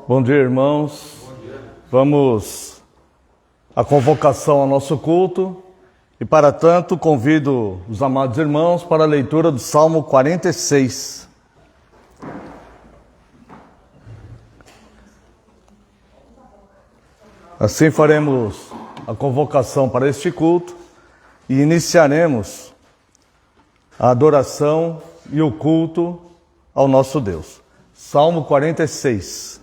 Bom dia, irmãos. Vamos à convocação ao nosso culto e, para tanto, convido os amados irmãos para a leitura do Salmo 46. Assim faremos a convocação para este culto e iniciaremos a adoração e o culto ao nosso Deus. Salmo 46.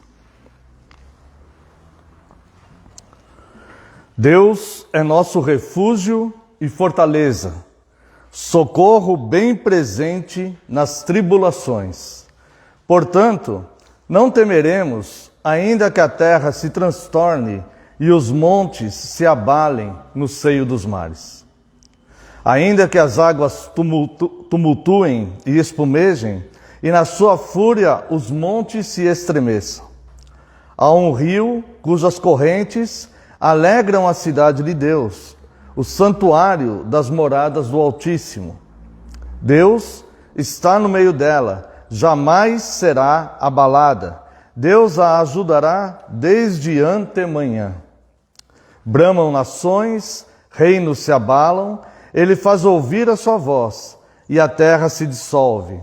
Deus é nosso refúgio e fortaleza, socorro bem presente nas tribulações. Portanto, não temeremos, ainda que a terra se transtorne e os montes se abalem no seio dos mares. Ainda que as águas tumultuem e espumejem, e na sua fúria os montes se estremeçam. Há um rio cujas correntes alegram a cidade de Deus, o santuário das moradas do Altíssimo. Deus está no meio dela, jamais será abalada. Deus a ajudará desde antemanhã. Bramam nações, reinos se abalam, ele faz ouvir a sua voz, e a terra se dissolve.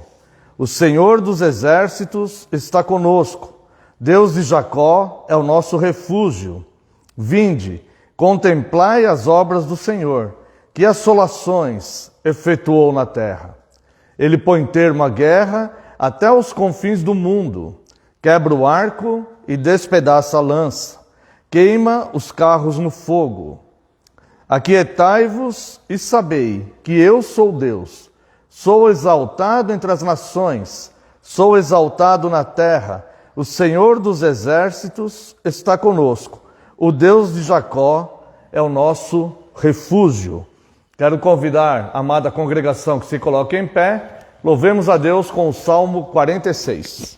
O Senhor dos exércitos está conosco. Deus de Jacó é o nosso refúgio. Vinde, contemplai as obras do Senhor, que assolações efetuou na terra. Ele põe termo à guerra até os confins do mundo, quebra o arco e despedaça a lança, queima os carros no fogo. Aquietai-vos e sabei que eu sou Deus. Sou exaltado entre as nações, sou exaltado na terra. O Senhor dos exércitos está conosco. O Deus de Jacó é o nosso refúgio. Quero convidar a amada congregação que se coloque em pé. Louvemos a Deus com o Salmo 46.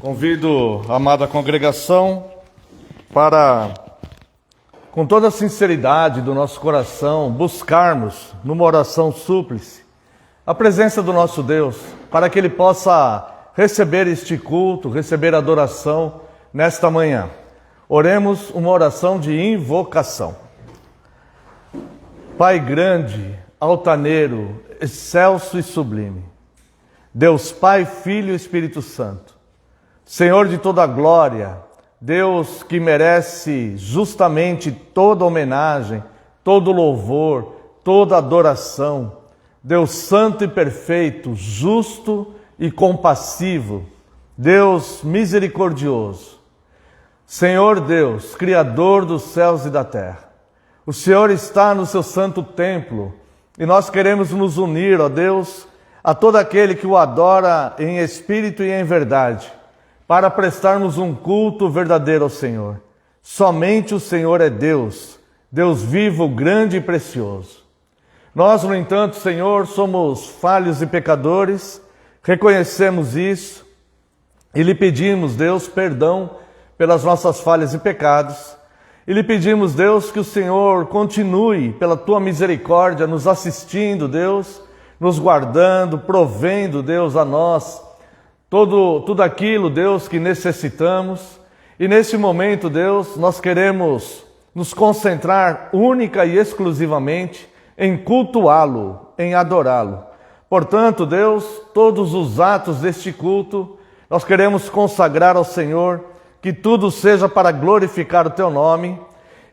Convido a amada congregação para, com toda a sinceridade do nosso coração, buscarmos, numa oração súplice, a presença do nosso Deus, para que Ele possa receber este culto, receber adoração nesta manhã. Oremos uma oração de invocação. Pai grande, altaneiro, excelso e sublime, Deus Pai, Filho e Espírito Santo, Senhor de toda a glória, Deus que merece justamente toda homenagem, todo louvor, toda adoração, Deus santo e perfeito, justo e compassivo, Deus misericordioso, Senhor Deus, Criador dos céus e da terra. O Senhor está no seu santo templo e nós queremos nos unir, ó Deus, a todo aquele que o adora em espírito e em verdade, para prestarmos um culto verdadeiro ao Senhor. Somente o Senhor é Deus, Deus vivo, grande e precioso. Nós, no entanto, Senhor, somos falhos e pecadores, reconhecemos isso e lhe pedimos, Deus, perdão pelas nossas falhas e pecados. E lhe pedimos, Deus, que o Senhor continue, pela Tua misericórdia, nos assistindo, Deus, nos guardando, provendo, Deus, a nós tudo aquilo, Deus, que necessitamos. E nesse momento, Deus, nós queremos nos concentrar única e exclusivamente em cultuá-lo, em adorá-lo. Portanto, Deus, todos os atos deste culto, nós queremos consagrar ao Senhor, que tudo seja para glorificar o Teu nome,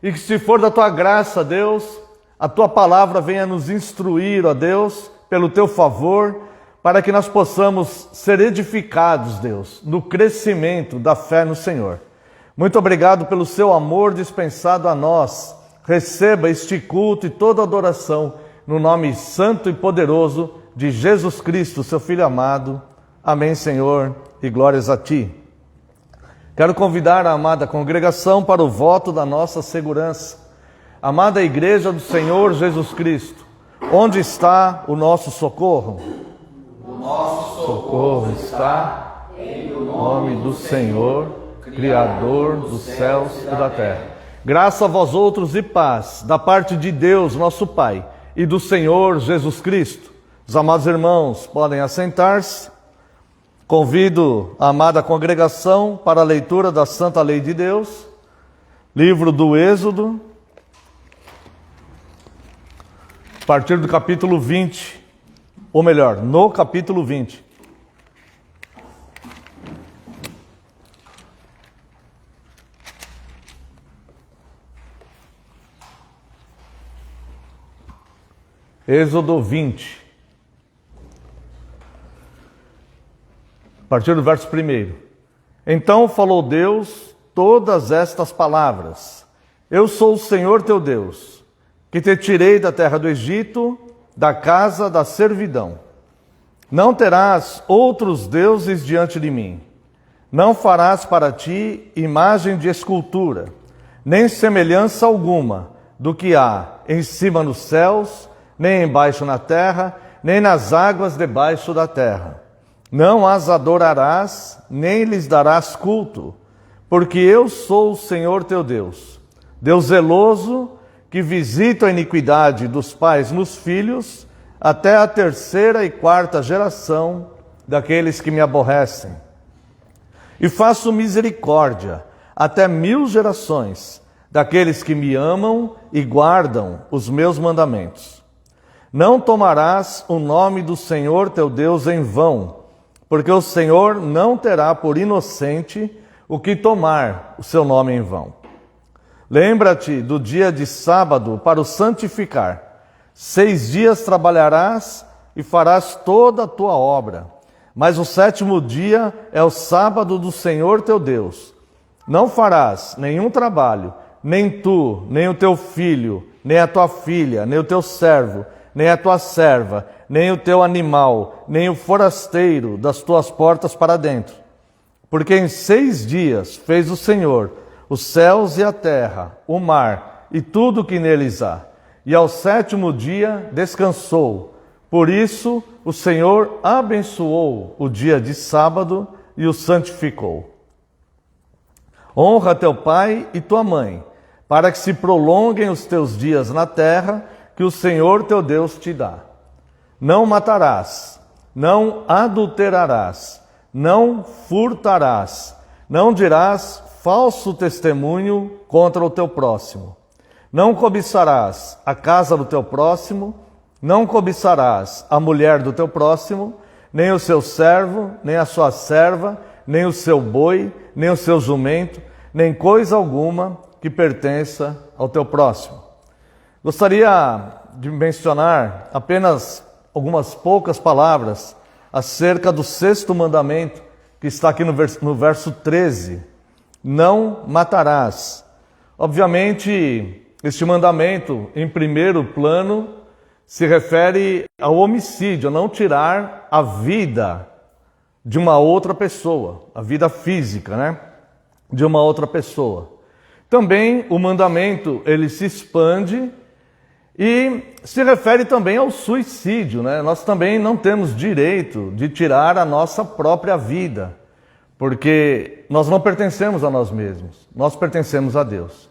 e que se for da Tua graça, Deus, a Tua palavra venha nos instruir, ó Deus, pelo Teu favor, para que nós possamos ser edificados, Deus, no crescimento da fé no Senhor. Muito obrigado pelo Seu amor dispensado a nós. Receba este culto e toda adoração no nome santo e poderoso de Jesus Cristo, Seu Filho amado. Amém, Senhor, e glórias a Ti. Quero convidar a amada congregação para o voto da nossa segurança. Amada Igreja do Senhor Jesus Cristo, onde está o nosso socorro? O nosso socorro está em nome do Senhor, Criador dos céus e da terra. Graça a vós outros e paz, da parte de Deus, nosso Pai, e do Senhor Jesus Cristo. Os amados irmãos podem assentar-se. Convido a amada congregação para a leitura da Santa Lei de Deus, livro do Êxodo, a partir do capítulo 20, ou melhor, no capítulo 20. Êxodo 20. A partir do verso 1. Então falou Deus todas estas palavras: Eu sou o Senhor teu Deus, que te tirei da terra do Egito, da casa da servidão. Não terás outros deuses diante de mim. Não farás para ti imagem de escultura, nem semelhança alguma do que há em cima nos céus, nem embaixo na terra, nem nas águas debaixo da terra. Não as adorarás, nem lhes darás culto, porque eu sou o Senhor teu Deus, Deus zeloso, que visita a iniquidade dos pais nos filhos, até a 3ª e 4ª geração daqueles que me aborrecem. E faço misericórdia até 1000 gerações daqueles que me amam e guardam os meus mandamentos. Não tomarás o nome do Senhor teu Deus em vão, porque o Senhor não terá por inocente o que tomar o seu nome em vão. Lembra-te do dia de sábado para o santificar. 6 dias trabalharás e farás toda a tua obra. Mas o 7º dia é o sábado do Senhor teu Deus. Não farás nenhum trabalho, nem tu, nem o teu filho, nem a tua filha, nem o teu servo, nem a tua serva, nem o teu animal, nem o forasteiro das tuas portas para dentro. Porque em 6 dias fez o Senhor os céus e a terra, o mar e tudo o que neles há. E ao 7º dia descansou. Por isso o Senhor abençoou o dia de sábado e o santificou. Honra teu pai e tua mãe, para que se prolonguem os teus dias na terra que o Senhor teu Deus te dá. Não matarás, não adulterarás, não furtarás, não dirás falso testemunho contra o teu próximo. Não cobiçarás a casa do teu próximo, não cobiçarás a mulher do teu próximo, nem o seu servo, nem a sua serva, nem o seu boi, nem o seu jumento, nem coisa alguma que pertença ao teu próximo. Gostaria de mencionar apenas algumas poucas palavras acerca do 6º mandamento, que está aqui no verso 13. Não matarás. Obviamente, este mandamento, em primeiro plano, se refere ao homicídio, a não tirar a vida de uma outra pessoa, a vida física, né? De uma outra pessoa. Também o mandamento, ele se expande e se refere também ao suicídio, né? Nós também não temos direito de tirar a nossa própria vida, porque nós não pertencemos a nós mesmos, nós pertencemos a Deus.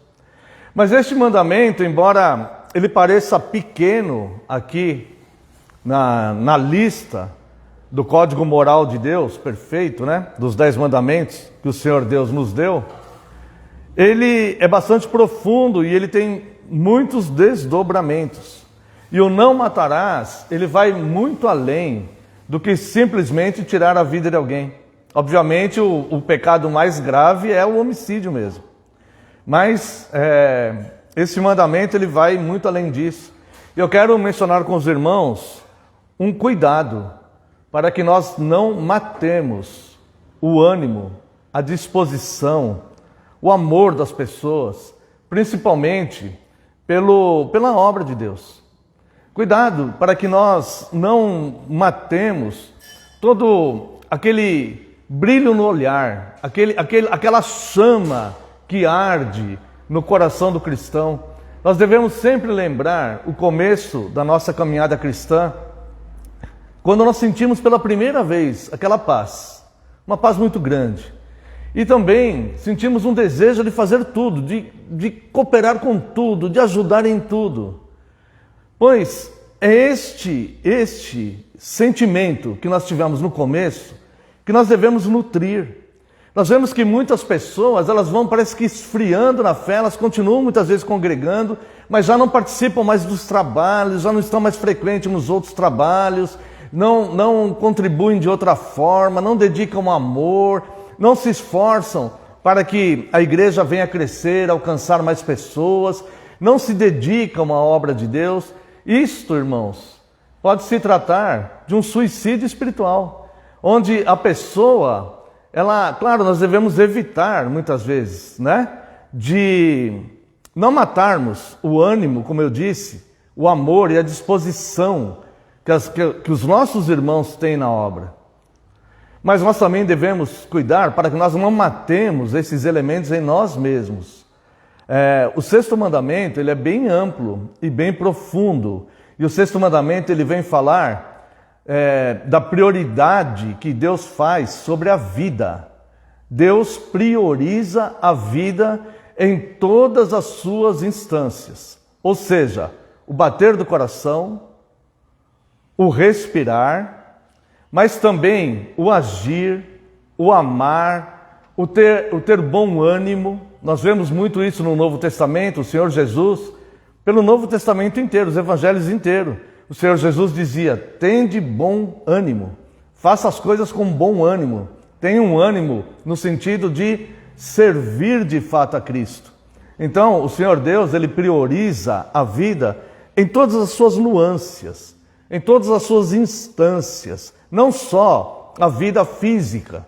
Mas este mandamento, embora ele pareça pequeno aqui na lista do Código Moral de Deus, perfeito, né? Dos 10 mandamentos que o Senhor Deus nos deu, ele é bastante profundo e ele tem muitos desdobramentos. E o não matarás, ele vai muito além do que simplesmente tirar a vida de alguém. Obviamente, o pecado mais grave é o homicídio mesmo. Mas esse mandamento, ele vai muito além disso. E eu quero mencionar com os irmãos um cuidado para que nós não matemos o ânimo, a disposição, o amor das pessoas, principalmente pela obra de Deus. Cuidado para que nós não matemos todo aquele brilho no olhar, aquela chama que arde no coração do cristão. Nós devemos sempre lembrar o começo da nossa caminhada cristã, quando nós sentimos pela primeira vez aquela paz, uma paz muito grande. E também sentimos um desejo de fazer tudo, de cooperar com tudo, de ajudar em tudo. Pois é este sentimento que nós tivemos no começo que nós devemos nutrir. Nós vemos que muitas pessoas, elas vão, parece que esfriando na fé, elas continuam muitas vezes congregando, mas já não participam mais dos trabalhos, já não estão mais frequentes nos outros trabalhos, não contribuem de outra forma, não dedicam amor, não se esforçam para que a igreja venha a crescer, alcançar mais pessoas, não se dedicam à obra de Deus. Isto, irmãos, pode se tratar de um suicídio espiritual, onde a pessoa, claro, nós devemos evitar muitas vezes, né, de não matarmos o ânimo, como eu disse, o amor e a disposição que os nossos irmãos têm na obra. Mas nós também devemos cuidar para que nós não matemos esses elementos em nós mesmos. O 6º mandamento, ele é bem amplo e bem profundo. E o 6º mandamento, ele vem falar da prioridade que Deus faz sobre a vida. Deus prioriza a vida em todas as suas instâncias. Ou seja, o bater do coração, o respirar, mas também o agir, o amar, o ter bom ânimo. Nós vemos muito isso no Novo Testamento. O Senhor Jesus, pelo Novo Testamento inteiro, os evangelhos inteiros, o Senhor Jesus dizia: tende bom ânimo, faça as coisas com bom ânimo, tenha um ânimo no sentido de servir de fato a Cristo. Então, o Senhor Deus, ele prioriza a vida em todas as suas nuances, em todas as suas instâncias, não só a vida física.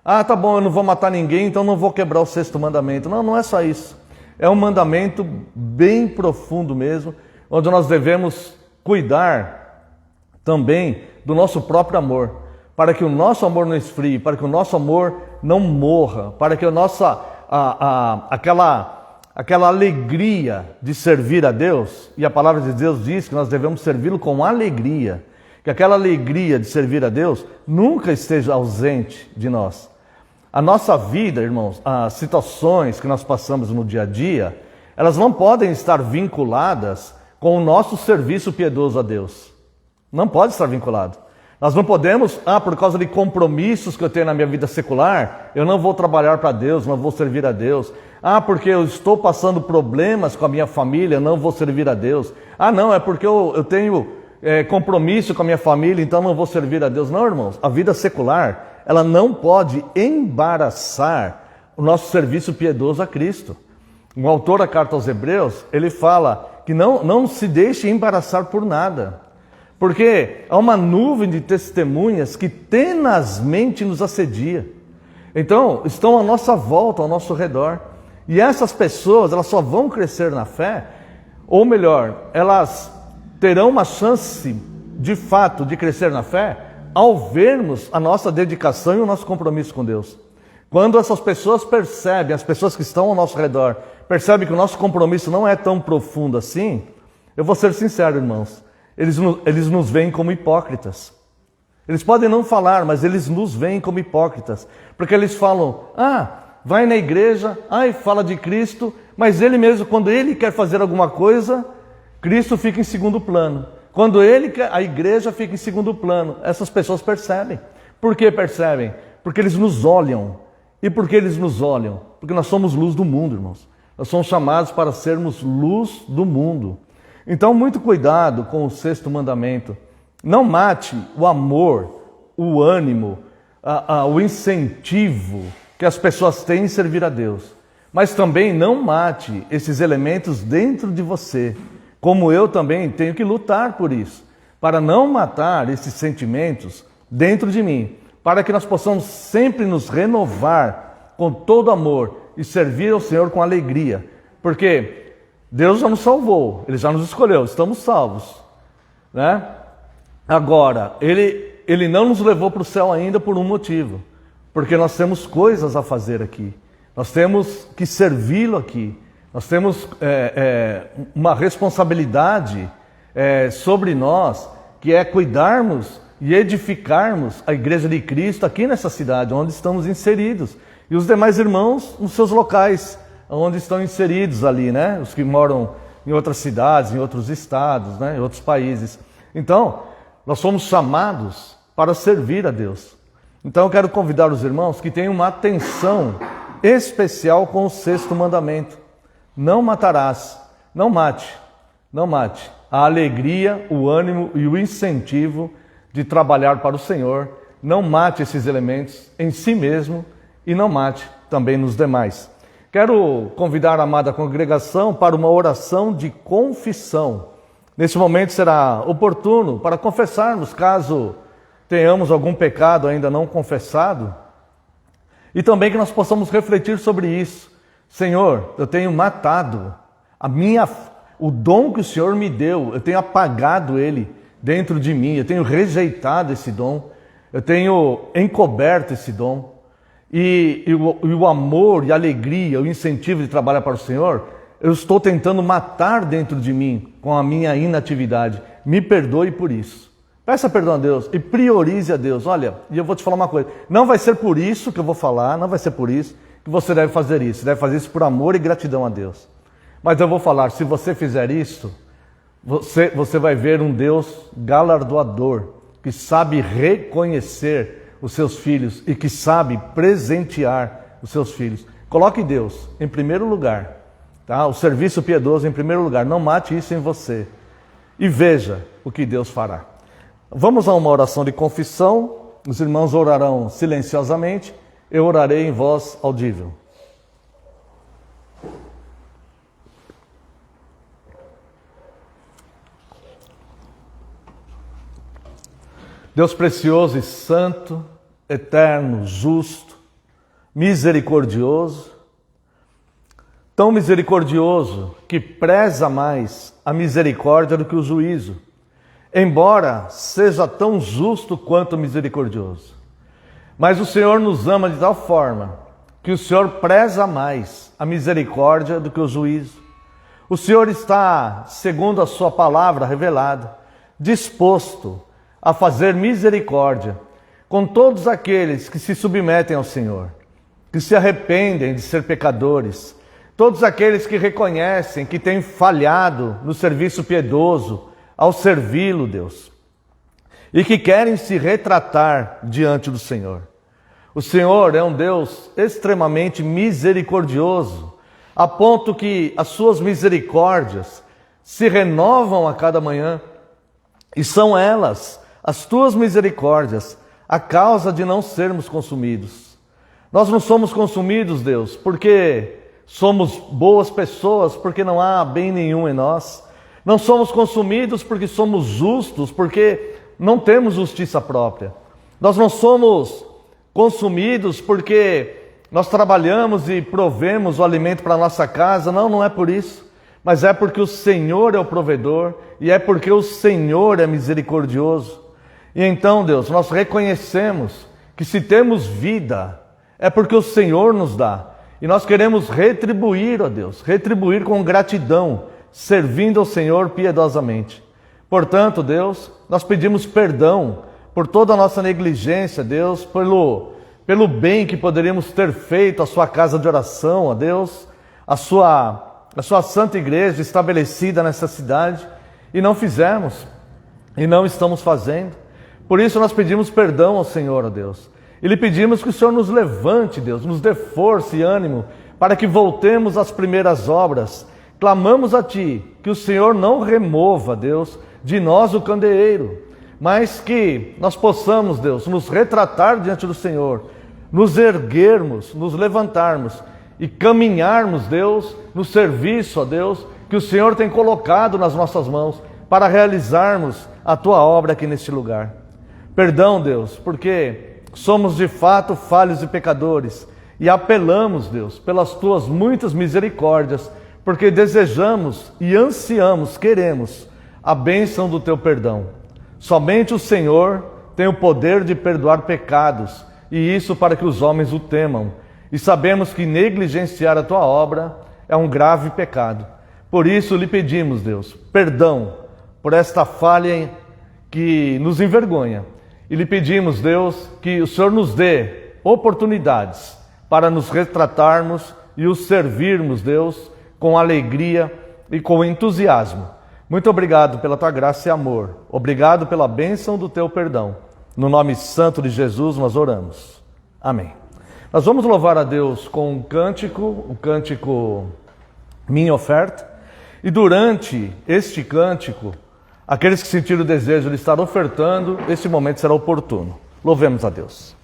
Tá bom, eu não vou matar ninguém, então não vou quebrar o 6º mandamento. Não, não é só isso. É um mandamento bem profundo mesmo, onde nós devemos cuidar também do nosso próprio amor, para que o nosso amor não esfrie, para que o nosso amor não morra, para que aquela alegria de servir a Deus, e a palavra de Deus diz que nós devemos servi-lo com alegria, que aquela alegria de servir a Deus nunca esteja ausente de nós. A nossa vida, irmãos, as situações que nós passamos no dia a dia, elas não podem estar vinculadas com o nosso serviço piedoso a Deus. Não pode estar vinculado. Nós não podemos, por causa de compromissos que eu tenho na minha vida secular, eu não vou trabalhar para Deus, não vou servir a Deus. Porque eu estou passando problemas com a minha família, eu não vou servir a Deus. Não, é porque eu tenho compromisso com a minha família, então não vou servir a Deus. Não, irmãos, a vida secular, ela não pode embaraçar o nosso serviço piedoso a Cristo. O autor da carta aos Hebreus, ele fala que não se deixe embaraçar por nada. Porque há uma nuvem de testemunhas que tenazmente nos assedia. Então, estão à nossa volta, ao nosso redor. E essas pessoas, elas só vão crescer na fé, ou melhor, elas terão uma chance, de fato, de crescer na fé, ao vermos a nossa dedicação e o nosso compromisso com Deus. Quando essas pessoas percebem, as pessoas que estão ao nosso redor, percebem que o nosso compromisso não é tão profundo assim, eu vou ser sincero, irmãos, eles nos veem como hipócritas. Eles podem não falar, mas eles nos veem como hipócritas. Porque eles falam, vai na igreja, fala de Cristo, mas ele mesmo, quando ele quer fazer alguma coisa, Cristo fica em segundo plano. Quando ele quer, a igreja fica em segundo plano. Essas pessoas percebem. Por que percebem? Porque eles nos olham. E por que eles nos olham? Porque nós somos luz do mundo, irmãos. Nós somos chamados para sermos luz do mundo. Então, muito cuidado com o 6º mandamento. Não mate o amor, o ânimo, o incentivo que as pessoas têm em servir a Deus. Mas também não mate esses elementos dentro de você, como eu também tenho que lutar por isso, para não matar esses sentimentos dentro de mim, para que nós possamos sempre nos renovar com todo amor e servir ao Senhor com alegria, porque Deus já nos salvou, Ele já nos escolheu, estamos salvos, né? Agora, Ele não nos levou para o céu ainda por um motivo, porque nós temos coisas a fazer aqui, nós temos que servi-lo aqui, nós temos uma responsabilidade sobre nós, que é cuidarmos e edificarmos a Igreja de Cristo aqui nessa cidade, onde estamos inseridos, e os demais irmãos nos seus locais, onde estão inseridos ali, né? Os que moram em outras cidades, em outros estados, né? Em outros países. Então, nós somos chamados para servir a Deus. Então, eu quero convidar os irmãos que tenham uma atenção especial com o 6º mandamento. Não matarás. Não mate. Não mate. A alegria, o ânimo e o incentivo de trabalhar para o Senhor. Não mate esses elementos em si mesmo e não mate também nos demais. Quero convidar a amada congregação para uma oração de confissão. Nesse momento será oportuno para confessarmos, caso tenhamos algum pecado ainda não confessado, e também que nós possamos refletir sobre isso. Senhor, eu tenho matado o dom que o Senhor me deu, eu tenho apagado ele dentro de mim, eu tenho rejeitado esse dom, eu tenho encoberto esse dom. E o amor e a alegria, o incentivo de trabalhar para o Senhor, eu estou tentando matar dentro de mim com a minha inatividade. Me perdoe por isso. Peça perdão a Deus e priorize a Deus. Olha, e eu vou te falar uma coisa. Não vai ser por isso que eu vou falar, não vai ser por isso que você deve fazer isso. Você deve fazer isso por amor e gratidão a Deus. Mas eu vou falar, se você fizer isso, você vai ver um Deus galardoador, que sabe reconhecer os seus filhos e que sabe presentear os seus filhos. Coloque Deus em primeiro lugar, tá? O serviço piedoso em primeiro lugar. Não mate isso em você. E veja o que Deus fará. Vamos a uma oração de confissão. Os irmãos orarão silenciosamente. Eu orarei em voz audível. Deus precioso e santo, eterno, justo, misericordioso, tão misericordioso que preza mais a misericórdia do que o juízo, embora seja tão justo quanto misericordioso. Mas o Senhor nos ama de tal forma que o Senhor preza mais a misericórdia do que o juízo. O Senhor está, segundo a sua palavra revelada, disposto a fazer misericórdia com todos aqueles que se submetem ao Senhor. que se arrependem de ser pecadores, todos aqueles que reconhecem que têm falhado no serviço piedoso, ao servi-lo, Deus, e que querem se retratar diante do Senhor. O Senhor é um Deus extremamente misericordioso, a ponto que as suas misericórdias se renovam a cada manhã, e são elas, as tuas misericórdias, a causa de não sermos consumidos. Nós não somos consumidos, Deus, porque somos boas pessoas, porque não há bem nenhum em nós. Não somos consumidos porque somos justos, porque não temos justiça própria. Nós não somos consumidos porque nós trabalhamos e provemos o alimento para a nossa casa. Não, não é por isso. Mas é porque o Senhor é o provedor e é porque o Senhor é misericordioso. E então, Deus, nós reconhecemos que se temos vida, é porque o Senhor nos dá. E nós queremos retribuir, ó Deus, retribuir com gratidão, servindo ao Senhor piedosamente. Portanto, Deus, nós pedimos perdão por toda a nossa negligência, Deus, pelo bem que poderíamos ter feito à sua casa de oração, ó Deus, a sua santa igreja estabelecida nessa cidade, e não fizemos, e não estamos fazendo. Por isso nós pedimos perdão ao Senhor, ó Deus, e lhe pedimos que o Senhor nos levante, Deus, nos dê força e ânimo, para que voltemos às primeiras obras. Clamamos a Ti, que o Senhor não remova, Deus, de nós o candeeiro, mas que nós possamos, Deus, nos retratar diante do Senhor, nos erguermos, nos levantarmos e caminharmos, Deus, no serviço, ó Deus, que o Senhor tem colocado nas nossas mãos para realizarmos a Tua obra aqui neste lugar. Perdão, Deus, porque somos de fato falhos e pecadores e apelamos, Deus, pelas Tuas muitas misericórdias, porque desejamos e ansiamos, queremos a bênção do Teu perdão. Somente o Senhor tem o poder de perdoar pecados, e isso para que os homens o temam. E sabemos que negligenciar a Tua obra é um grave pecado. Por isso lhe pedimos, Deus, perdão por esta falha que nos envergonha. E lhe pedimos, Deus, que o Senhor nos dê oportunidades para nos retratarmos e o servirmos, Deus, com alegria e com entusiasmo. Muito obrigado pela Tua graça e amor. Obrigado pela bênção do Teu perdão. No nome santo de Jesus nós oramos. Amém. Nós vamos louvar a Deus com um cântico, o cântico Minha Oferta. E durante este cântico, aqueles que sentiram o desejo de estar ofertando, este momento será oportuno. Louvemos a Deus.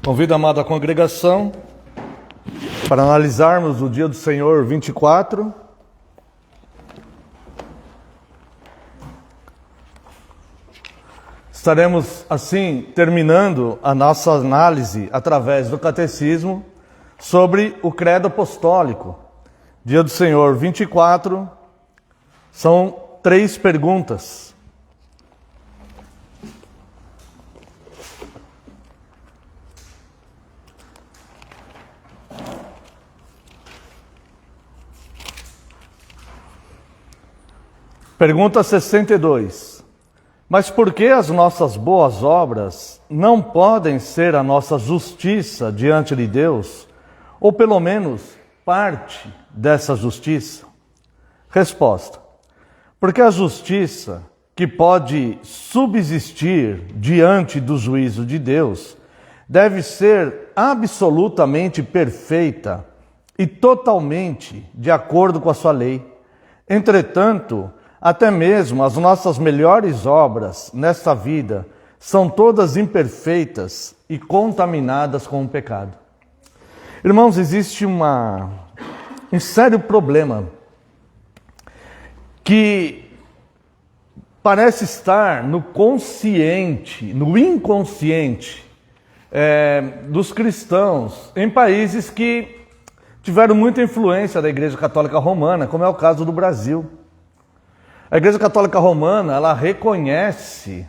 Convido a amada congregação para analisarmos o dia do Senhor 24. Estaremos, assim, terminando a nossa análise através do catecismo sobre o credo apostólico. Dia do Senhor 24, são 3 perguntas. Pergunta 62. Mas por que as nossas boas obras não podem ser a nossa justiça diante de Deus, ou pelo menos parte dessa justiça? Resposta: porque a justiça que pode subsistir diante do juízo de Deus deve ser absolutamente perfeita e totalmente de acordo com a sua lei. Entretanto, até mesmo as nossas melhores obras nesta vida são todas imperfeitas e contaminadas com o pecado. Irmãos, existe um sério problema que parece estar no consciente, no inconsciente dos cristãos em países que tiveram muita influência da Igreja Católica Romana, como é o caso do Brasil. A Igreja Católica Romana, ela reconhece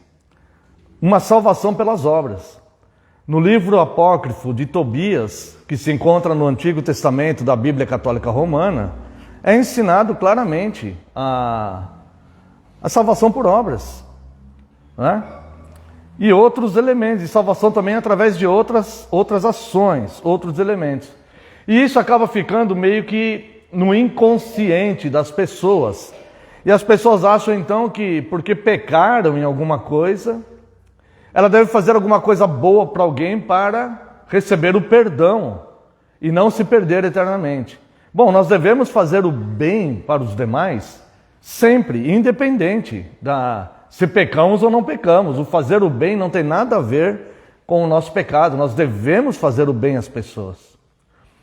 uma salvação pelas obras. No livro apócrifo de Tobias, que se encontra no Antigo Testamento da Bíblia Católica Romana, é ensinado claramente a salvação por obras, né? E outros elementos, de salvação também através de outras ações, outros elementos. E isso acaba ficando meio que no inconsciente das pessoas. E as pessoas acham então que porque pecaram em alguma coisa, ela deve fazer alguma coisa boa para alguém para receber o perdão e não se perder eternamente. Bom, nós devemos fazer o bem para os demais sempre, independente se pecamos ou não pecamos. O fazer o bem não tem nada a ver com o nosso pecado. Nós devemos fazer o bem às pessoas.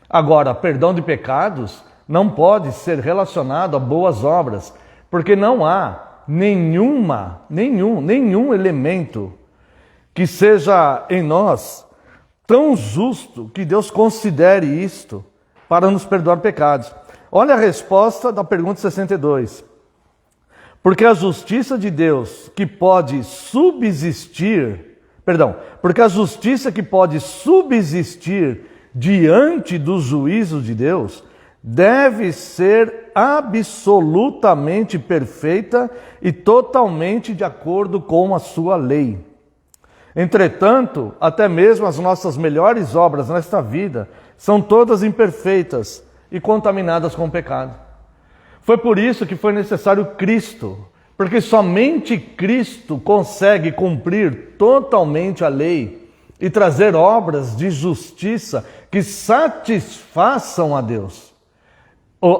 Agora, perdão de pecados não pode ser relacionado a boas obras, porque não há nenhum elemento que seja em nós tão justo que Deus considere isto para nos perdoar pecados. Olha a resposta da pergunta 62. Porque a justiça de Deus que pode subsistir, porque a justiça que pode subsistir diante do juízo de Deus deve ser absolutamente perfeita e totalmente de acordo com a sua lei. Entretanto, até mesmo as nossas melhores obras nesta vida são todas imperfeitas e contaminadas com o pecado. Foi por isso que foi necessário Cristo, porque somente Cristo consegue cumprir totalmente a lei e trazer obras de justiça que satisfaçam a Deus.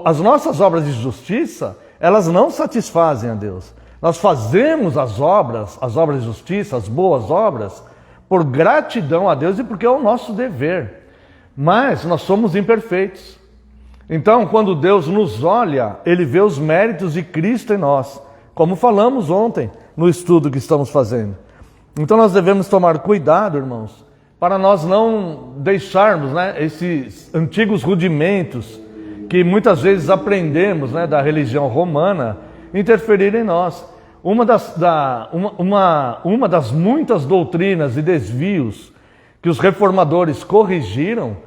As nossas obras de justiça, elas não satisfazem a Deus. Nós fazemos as obras de justiça, as boas obras, por gratidão a Deus e porque é o nosso dever. Mas nós somos imperfeitos. Então, quando Deus nos olha, Ele vê os méritos de Cristo em nós, como falamos ontem no estudo que estamos fazendo. Então nós devemos tomar cuidado, irmãos, para nós não deixarmos, esses antigos rudimentos que muitas vezes aprendemos, da religião romana, interferir em nós. Uma das muitas doutrinas e desvios que os reformadores corrigiram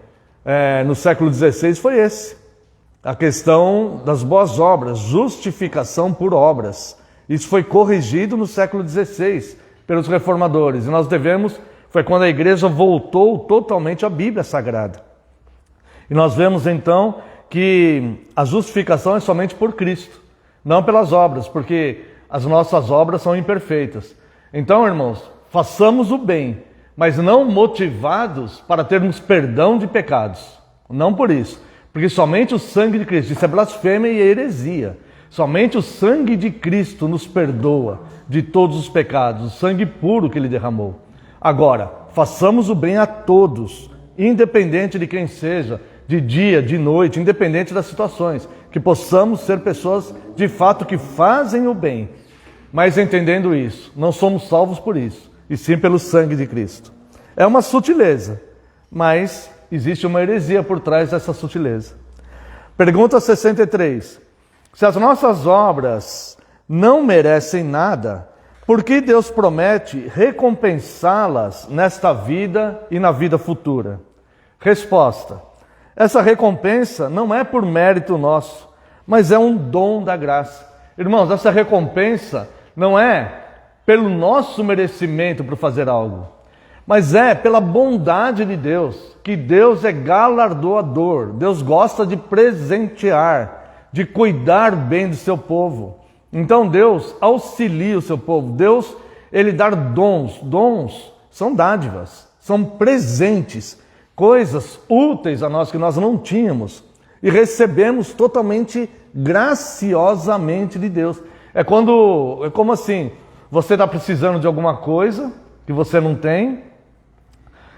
no século XVI foi esse. A questão das boas obras, justificação por obras. Isso foi corrigido no século XVI pelos reformadores. E nós foi quando a igreja voltou totalmente à Bíblia Sagrada. E nós vemos então que a justificação é somente por Cristo, não pelas obras, porque as nossas obras são imperfeitas. Então, irmãos, façamos o bem, mas não motivados para termos perdão de pecados. Não por isso, porque somente o sangue de Cristo, isso é blasfêmia e heresia. Somente o sangue de Cristo nos perdoa de todos os pecados, o sangue puro que Ele derramou. Agora, façamos o bem a todos, independente de quem seja, de dia, de noite, independente das situações. Que possamos ser pessoas, de fato, que fazem o bem. Mas entendendo isso, não somos salvos por isso, e sim pelo sangue de Cristo. É uma sutileza, mas existe uma heresia por trás dessa sutileza. Pergunta 63. Se as nossas obras não merecem nada, por que Deus promete recompensá-las nesta vida e na vida futura? Resposta. Essa recompensa não é por mérito nosso, mas é um dom da graça. Irmãos, essa recompensa não é pelo nosso merecimento para fazer algo, mas é pela bondade de Deus, que Deus é galardoador. Deus gosta de presentear, de cuidar bem do seu povo. Então Deus auxilia o seu povo. Deus, Ele dá dons. Dons são dádivas, são presentes, coisas úteis a nós que nós não tínhamos e recebemos totalmente graciosamente de Deus. É como assim, você está precisando de alguma coisa que você não tem,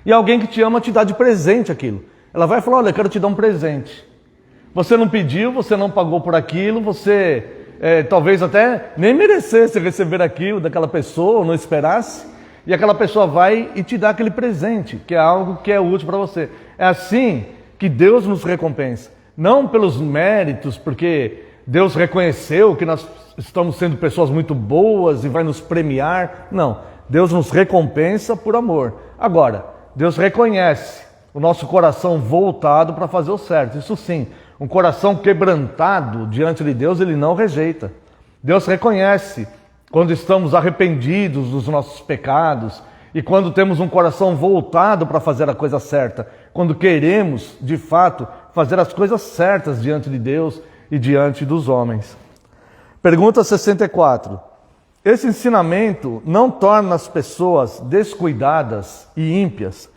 e alguém que te ama te dá de presente aquilo. Ela vai falar, olha, eu quero te dar um presente. Você não pediu, você não pagou por aquilo, você talvez até nem merecesse receber aquilo daquela pessoa, ou não esperasse, e aquela pessoa vai e te dá aquele presente, que é algo que é útil para você. É assim que Deus nos recompensa. Não pelos méritos, porque Deus reconheceu que nós estamos sendo pessoas muito boas e vai nos premiar. Não, Deus nos recompensa por amor. Agora, Deus reconhece o nosso coração voltado para fazer o certo. Isso sim, um coração quebrantado diante de Deus, Ele não rejeita. Deus reconhece quando estamos arrependidos dos nossos pecados e quando temos um coração voltado para fazer a coisa certa, quando queremos, de fato, fazer as coisas certas diante de Deus e diante dos homens. Pergunta 64. Esse ensinamento não torna as pessoas descuidadas e ímpias?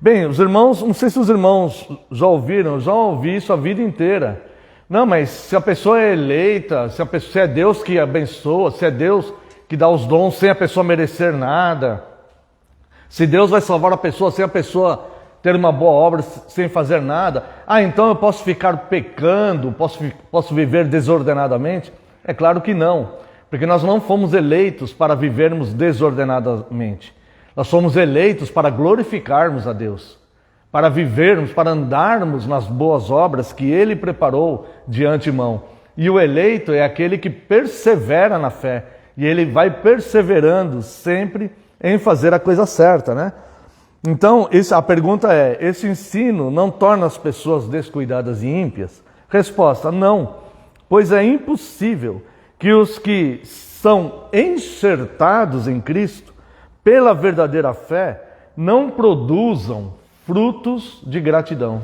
Bem, os irmãos, não sei se os irmãos já ouviram, eu já ouvi isso a vida inteira. Não, mas se a pessoa é eleita, se é Deus que abençoa, se é Deus que dá os dons sem a pessoa merecer nada, se Deus vai salvar a pessoa sem a pessoa ter uma boa obra, sem fazer nada, então eu posso ficar pecando, posso viver desordenadamente? É claro que não. Porque nós não fomos eleitos para vivermos desordenadamente. Nós fomos eleitos para glorificarmos a Deus, para vivermos, para andarmos nas boas obras que Ele preparou de antemão. E o eleito é aquele que persevera na fé, e ele vai perseverando sempre em fazer a coisa certa, né? Então, a pergunta é, esse ensino não torna as pessoas descuidadas e ímpias? Resposta, não, pois é impossível que os que são enxertados em Cristo, pela verdadeira fé, não produzam frutos de gratidão.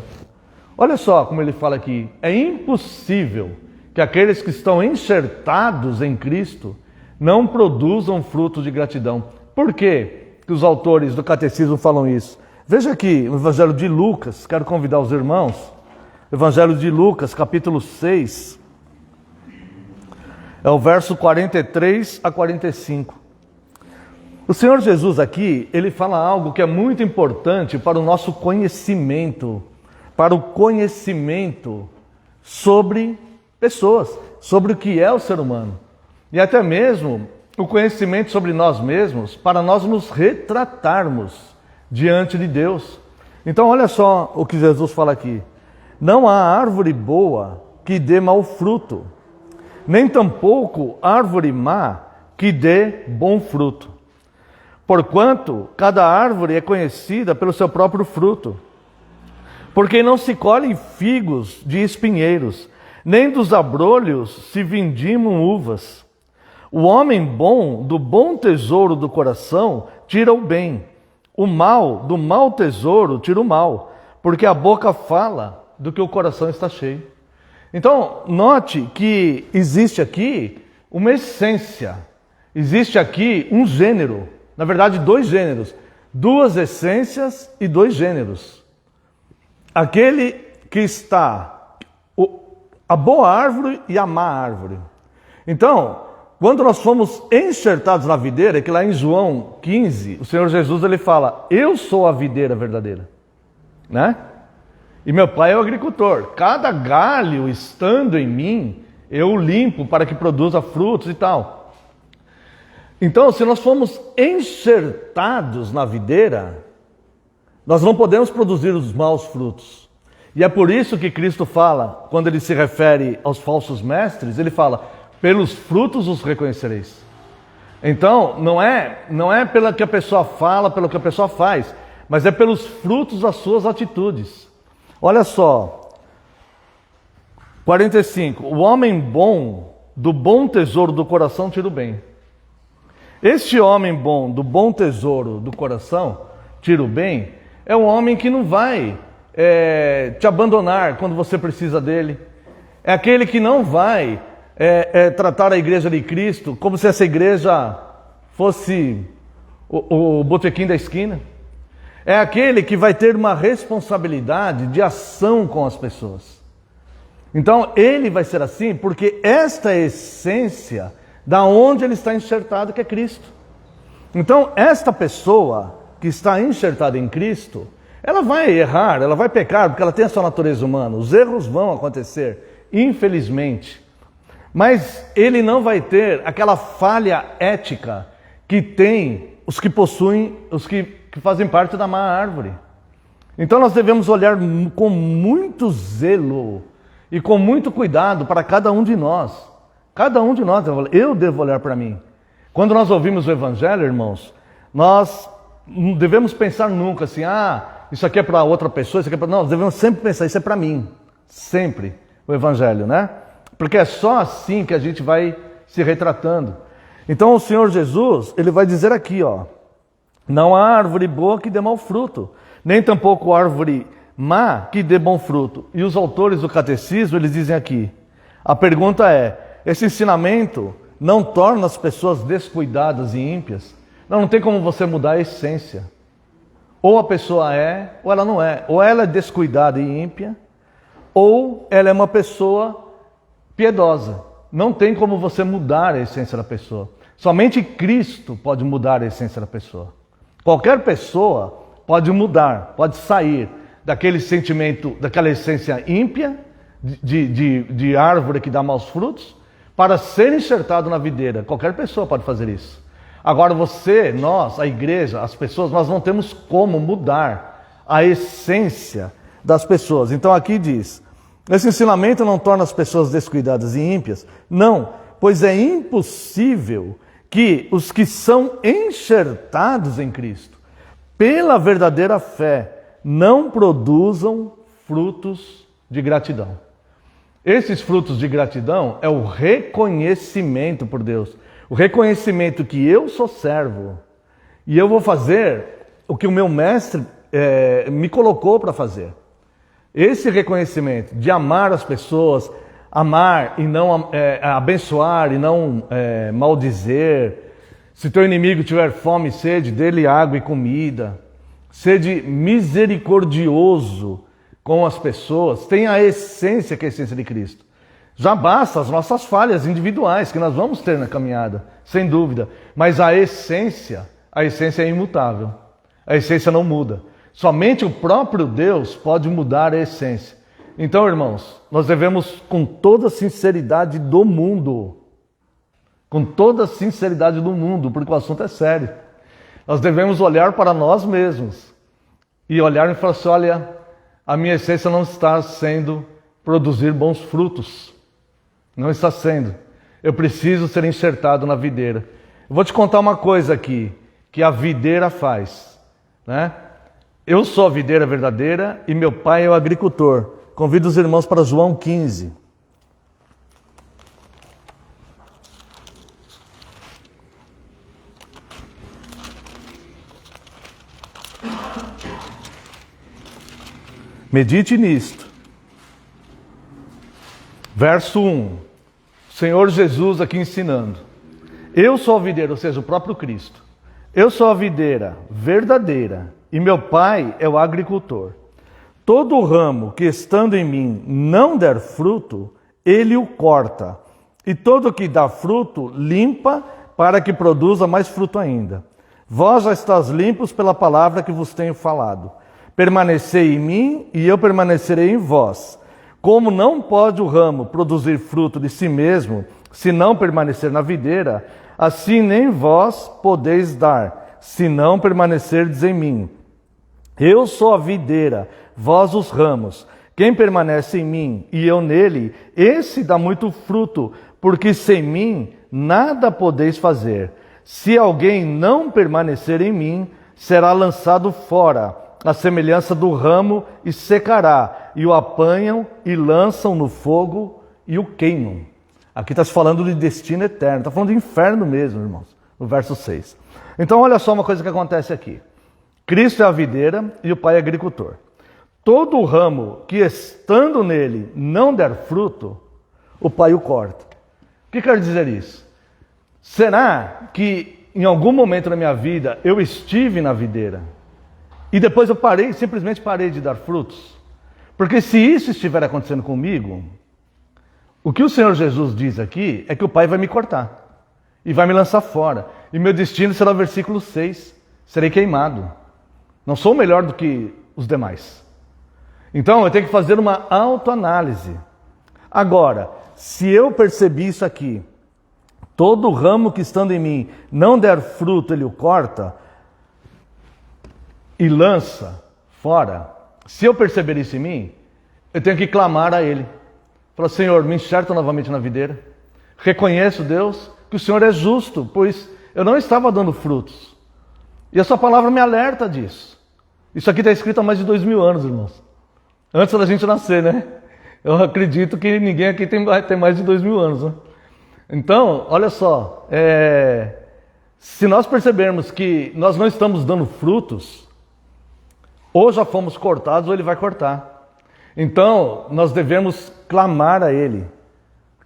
Olha só como ele fala aqui, é impossível que aqueles que estão enxertados em Cristo não produzam frutos de gratidão. Por que os autores do catecismo falam isso? Veja aqui, no Evangelho de Lucas, quero convidar os irmãos, Evangelho de Lucas, capítulo 6, é o verso 43 a 45. O Senhor Jesus aqui, Ele fala algo que é muito importante para o nosso conhecimento, para o conhecimento sobre pessoas, sobre o que é o ser humano. E até mesmo o conhecimento sobre nós mesmos, para nós nos retratarmos diante de Deus. Então olha só o que Jesus fala aqui. Não há árvore boa que dê mau fruto, nem tampouco árvore má que dê bom fruto. Porquanto cada árvore é conhecida pelo seu próprio fruto. Porque não se colhem figos de espinheiros, nem dos abrolhos se vindimam uvas. O homem bom, do bom tesouro do coração, tira o bem. O mal, do mau tesouro, tira o mal. Porque a boca fala do que o coração está cheio. Então, note que existe aqui uma essência. Existe aqui um gênero. Na verdade, dois gêneros. Duas essências e dois gêneros. Aquele que está a boa árvore e a má árvore. Então, quando nós fomos enxertados na videira, é que lá em João 15, o Senhor Jesus ele fala, eu sou a videira verdadeira, né? E meu pai é o agricultor. Cada galho estando em mim, eu limpo para que produza frutos e tal. Então, se nós fomos enxertados na videira, nós não podemos produzir os maus frutos. E é por isso que Cristo fala, quando ele se refere aos falsos mestres, ele fala, pelos frutos os reconhecereis. Então, não é pelo que a pessoa fala, pelo que a pessoa faz, mas é pelos frutos das suas atitudes. Olha só, 45, o homem bom, do bom tesouro do coração tira o bem. Este homem bom, do bom tesouro do coração, tira o bem, é um homem que não vai te abandonar quando você precisa dele. É aquele que não vai tratar a igreja de Cristo como se essa igreja fosse o botequim da esquina. É aquele que vai ter uma responsabilidade de ação com as pessoas. Então, ele vai ser assim porque esta é a essência da onde ele está enxertado, que é Cristo. Então, esta pessoa que está enxertada em Cristo, ela vai errar, ela vai pecar, porque ela tem a sua natureza humana. Os erros vão acontecer, infelizmente. Mas ele não vai ter aquela falha ética que tem os que possuem, os que fazem parte da má árvore. Então nós devemos olhar com muito zelo e com muito cuidado para cada um de nós. Cada um de nós, eu devo olhar para mim. Quando nós ouvimos o Evangelho, irmãos, nós não devemos pensar nunca assim, isso aqui é para outra pessoa, isso aqui é para... Não, nós devemos sempre pensar, isso é para mim. Sempre o Evangelho, né? Porque é só assim que a gente vai se retratando. Então o Senhor Jesus, ele vai dizer aqui, ó, não há árvore boa que dê mau fruto, nem tampouco árvore má que dê bom fruto. E os autores do catecismo, eles dizem aqui, a pergunta é, esse ensinamento não torna as pessoas descuidadas e ímpias? Não tem como você mudar a essência. Ou a pessoa é, ou ela não é. Ou ela é descuidada e ímpia, ou ela é uma pessoa piedosa. Não tem como você mudar a essência da pessoa. Somente Cristo pode mudar a essência da pessoa. Qualquer pessoa pode mudar, pode sair daquele sentimento, daquela essência ímpia, de árvore que dá maus frutos, para ser enxertado na videira. Qualquer pessoa pode fazer isso. Agora você, nós, a igreja, as pessoas, nós não temos como mudar a essência das pessoas. Então aqui diz, esse ensinamento não torna as pessoas descuidadas e ímpias? Não, pois é impossível que os que são enxertados em Cristo, pela verdadeira fé, não produzam frutos de gratidão. Esses frutos de gratidão é o reconhecimento por Deus. O reconhecimento que eu sou servo e eu vou fazer o que o meu mestre me colocou para fazer. Esse reconhecimento de amar as pessoas, amar e não abençoar e não maldizer. Se teu inimigo tiver fome e sede, dê-lhe água e comida. Sede misericordioso com as pessoas. Tem a essência que é a essência de Cristo. Já basta as nossas falhas individuais que nós vamos ter na caminhada, sem dúvida. Mas a essência é imutável. A essência não muda. Somente o próprio Deus pode mudar a essência. Então, irmãos, nós devemos com toda a sinceridade do mundo, porque o assunto é sério, nós devemos olhar para nós mesmos e olhar e falar assim, olha, a minha essência não está sendo produzir bons frutos. Não está sendo. Eu preciso ser enxertado na videira. Eu vou te contar uma coisa aqui, que a videira faz, né? Eu sou a videira verdadeira e meu pai é o agricultor. Convido os irmãos para João 15. Medite nisto. Verso 1. Senhor Jesus aqui ensinando. Eu sou a videira, ou seja, o próprio Cristo. Eu sou a videira verdadeira e meu pai é o agricultor. Todo ramo que estando em mim não der fruto, ele o corta. E todo que dá fruto, limpa, para que produza mais fruto ainda. Vós já estáis limpos pela palavra que vos tenho falado. Permanecei em mim, e eu permanecerei em vós. Como não pode o ramo produzir fruto de si mesmo, se não permanecer na videira, assim nem vós podeis dar, se não permanecerdes em mim. Eu sou a videira, vós os ramos. Quem permanece em mim e eu nele, esse dá muito fruto, porque sem mim nada podeis fazer. Se alguém não permanecer em mim, será lançado fora, à semelhança do ramo, e secará, e o apanham e lançam no fogo e o queimam. Aqui está se falando de destino eterno, está falando de inferno mesmo, irmãos, no verso 6. Então olha só uma coisa que acontece aqui. Cristo é a videira e o Pai é agricultor. Todo ramo que estando nele não der fruto, o Pai o corta. O que quer dizer isso? Será que em algum momento da minha vida eu estive na videira e depois eu simplesmente parei de dar frutos? Porque se isso estiver acontecendo comigo, o que o Senhor Jesus diz aqui é que o Pai vai me cortar e vai me lançar fora. E meu destino será o versículo 6, serei queimado. Não sou melhor do que os demais. Então eu tenho que fazer uma autoanálise. Agora, se eu percebi isso aqui, todo ramo que estando em mim não der fruto, ele o corta e lança fora. Se eu perceber isso em mim, eu tenho que clamar a ele. Falar, Senhor, me enxerta novamente na videira. Reconheço, Deus, que o Senhor é justo, pois eu não estava dando frutos. E a sua palavra me alerta disso. Isso aqui está escrito há mais de 2000 anos, irmãos. Antes da gente nascer, né? Eu acredito que ninguém aqui tem mais de 2000 anos, né? Então, olha só, se nós percebermos que nós não estamos dando frutos, ou já fomos cortados ou ele vai cortar. Então, nós devemos clamar a ele.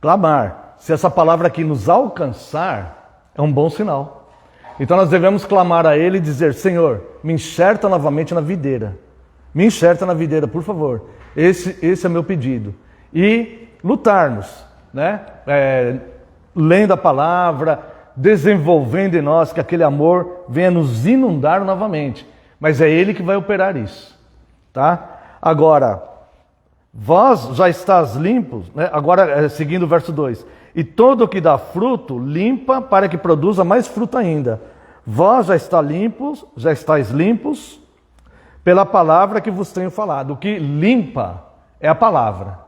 Clamar. Se essa palavra aqui nos alcançar, é um bom sinal. Então nós devemos clamar a ele e dizer, Senhor, me enxerta novamente na videira. Me enxerta na videira, por favor. Esse é meu pedido. E lutarmos, né? Lendo a palavra, desenvolvendo em nós que aquele amor venha nos inundar novamente. Mas é ele que vai operar isso, tá? Agora, vós já estás limpos, né? Agora, seguindo o verso 2. E todo o que dá fruto, limpa para que produza mais fruto ainda. Vós já estáis limpos pela palavra que vos tenho falado. O que limpa é a palavra.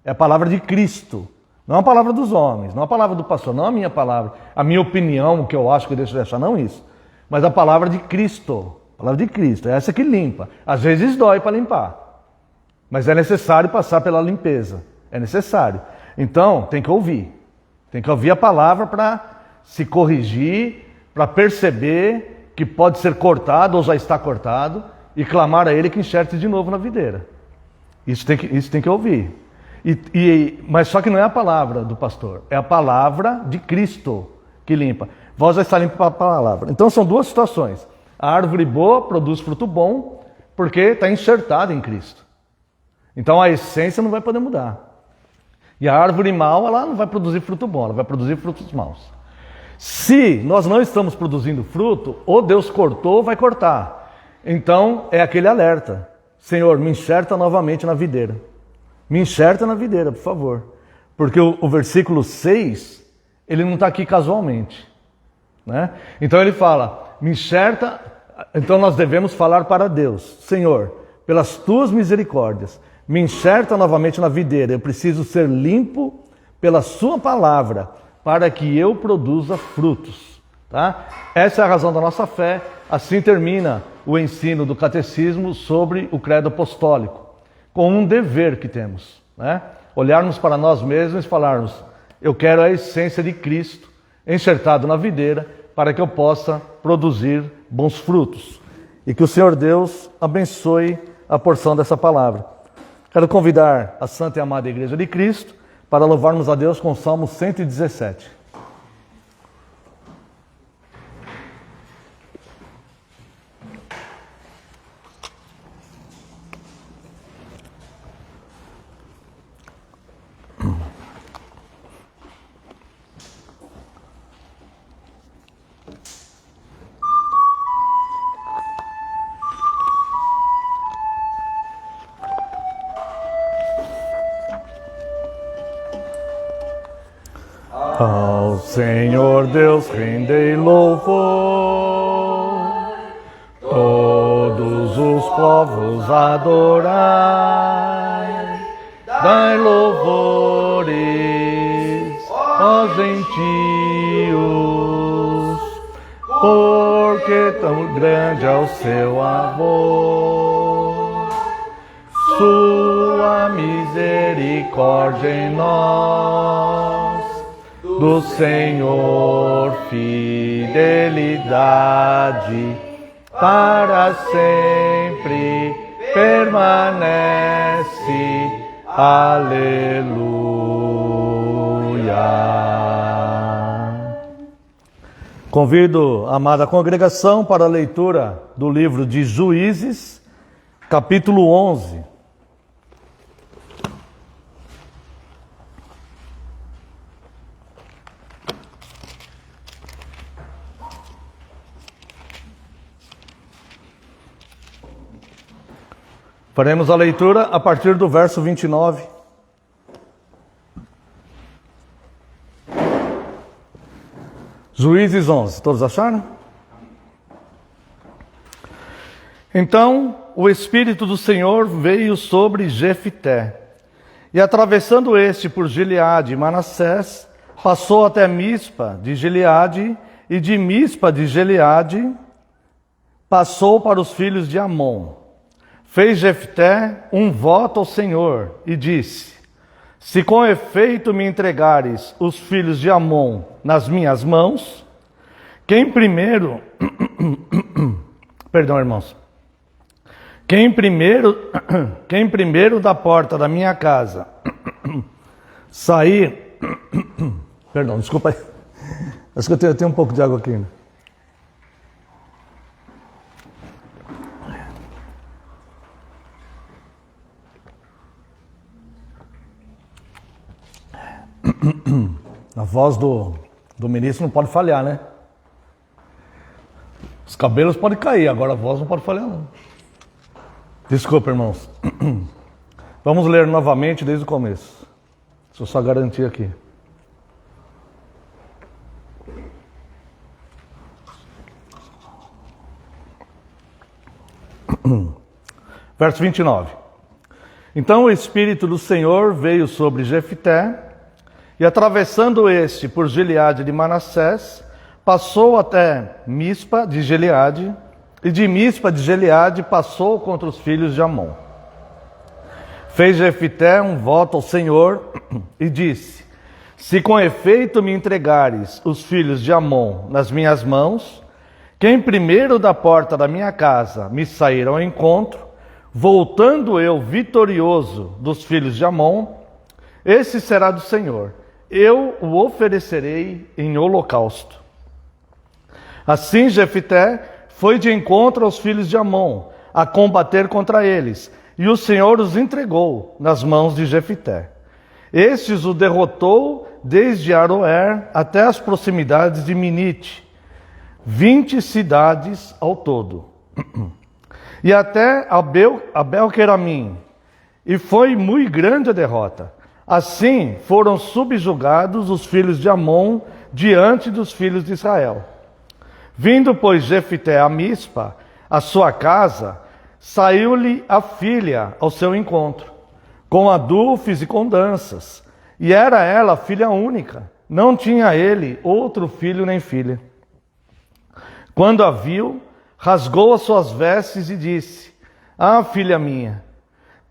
É a palavra de Cristo. Não a palavra dos homens, não a palavra do pastor, não a minha palavra, a minha opinião, o que eu acho que eu deixo de achar, não isso. Mas a palavra de Cristo. A palavra de Cristo, é essa que limpa. Às vezes dói para limpar. Mas é necessário passar pela limpeza. É necessário. Então, tem que ouvir. Tem que ouvir a palavra para se corrigir, para perceber que pode ser cortado ou já está cortado e clamar a ele que enxerte de novo na videira. Isso tem que ouvir. Mas só que não é a palavra do pastor, é a palavra de Cristo que limpa. Vós já está limpo para a palavra. Então são duas situações. A árvore boa produz fruto bom porque está enxertada em Cristo. Então a essência não vai poder mudar. E a árvore mal, ela não vai produzir fruto bom, ela vai produzir frutos maus. Se nós não estamos produzindo fruto, ou Deus cortou ou vai cortar. Então é aquele alerta. Senhor, me enxerta novamente na videira. Me enxerta na videira, por favor. Porque o versículo 6, ele não está aqui casualmente, né? Então ele fala, me enxerta. Então nós devemos falar para Deus, Senhor, pelas tuas misericórdias, me enxerta novamente na videira. Eu preciso ser limpo pela sua palavra, para que eu produza frutos, tá? Essa é a razão da nossa fé. Assim termina o ensino do catecismo sobre o credo apostólico, com um dever que temos, né? Olharmos para nós mesmos e falarmos, eu quero a essência de Cristo enxertado na videira, para que eu possa produzir bons frutos. E que o Senhor Deus abençoe a porção dessa palavra. Quero convidar a Santa e Amada Igreja de Cristo para louvarmos a Deus com o Salmo 117. Ao Senhor Deus rendei louvor, todos os povos adorai, dai louvores, ó gentios, porque tão grande é o seu amor, sua misericórdia em nós, do Senhor fidelidade para sempre permanece. Aleluia. Convido a amada congregação para a leitura do livro de Juízes, capítulo 11. Faremos a leitura a partir do verso 29. Juízes 11, todos acharam? Então o Espírito do Senhor veio sobre Jefité, e atravessando este por Gileade e Manassés, passou até Mispa de Gileade, e de Mispa de Gileade passou para os filhos de Amon. Fez Jefté um voto ao Senhor e disse: se com efeito me entregares os filhos de Amon nas minhas mãos, quem primeiro da porta da minha casa sair, desculpa aí, acho que eu tenho um pouco de água aqui, né? A voz do ministro não pode falhar, né? Os cabelos podem cair, agora a voz não pode falhar, não. Desculpa, irmãos. Vamos ler novamente desde o começo. Deixa eu só garantir aqui. Verso 29. Então o Espírito do Senhor veio sobre Jefité, e atravessando este por Gileade de Manassés, passou até Mispa de Gileade, e de Mispa de Gileade passou contra os filhos de Amon. Fez Jefité um voto ao Senhor e disse: se com efeito me entregares os filhos de Amon nas minhas mãos, quem primeiro da porta da minha casa me sair ao encontro, voltando eu vitorioso dos filhos de Amon, esse será do Senhor. Eu o oferecerei em holocausto. Assim Jefité foi de encontro aos filhos de Amon, a combater contra eles, e o Senhor os entregou nas mãos de Jefité. Estes o derrotou desde Aroer até as proximidades de Minite, 20 cidades ao todo, e até Abel-Queramim, e foi muito grande a derrota. Assim foram subjugados os filhos de Amon diante dos filhos de Israel. Vindo, pois, Jefité a Mispa, a sua casa, saiu-lhe a filha ao seu encontro, com adufes e com danças, e era ela filha única, não tinha ele outro filho nem filha. Quando a viu, rasgou as suas vestes e disse: ah, filha minha,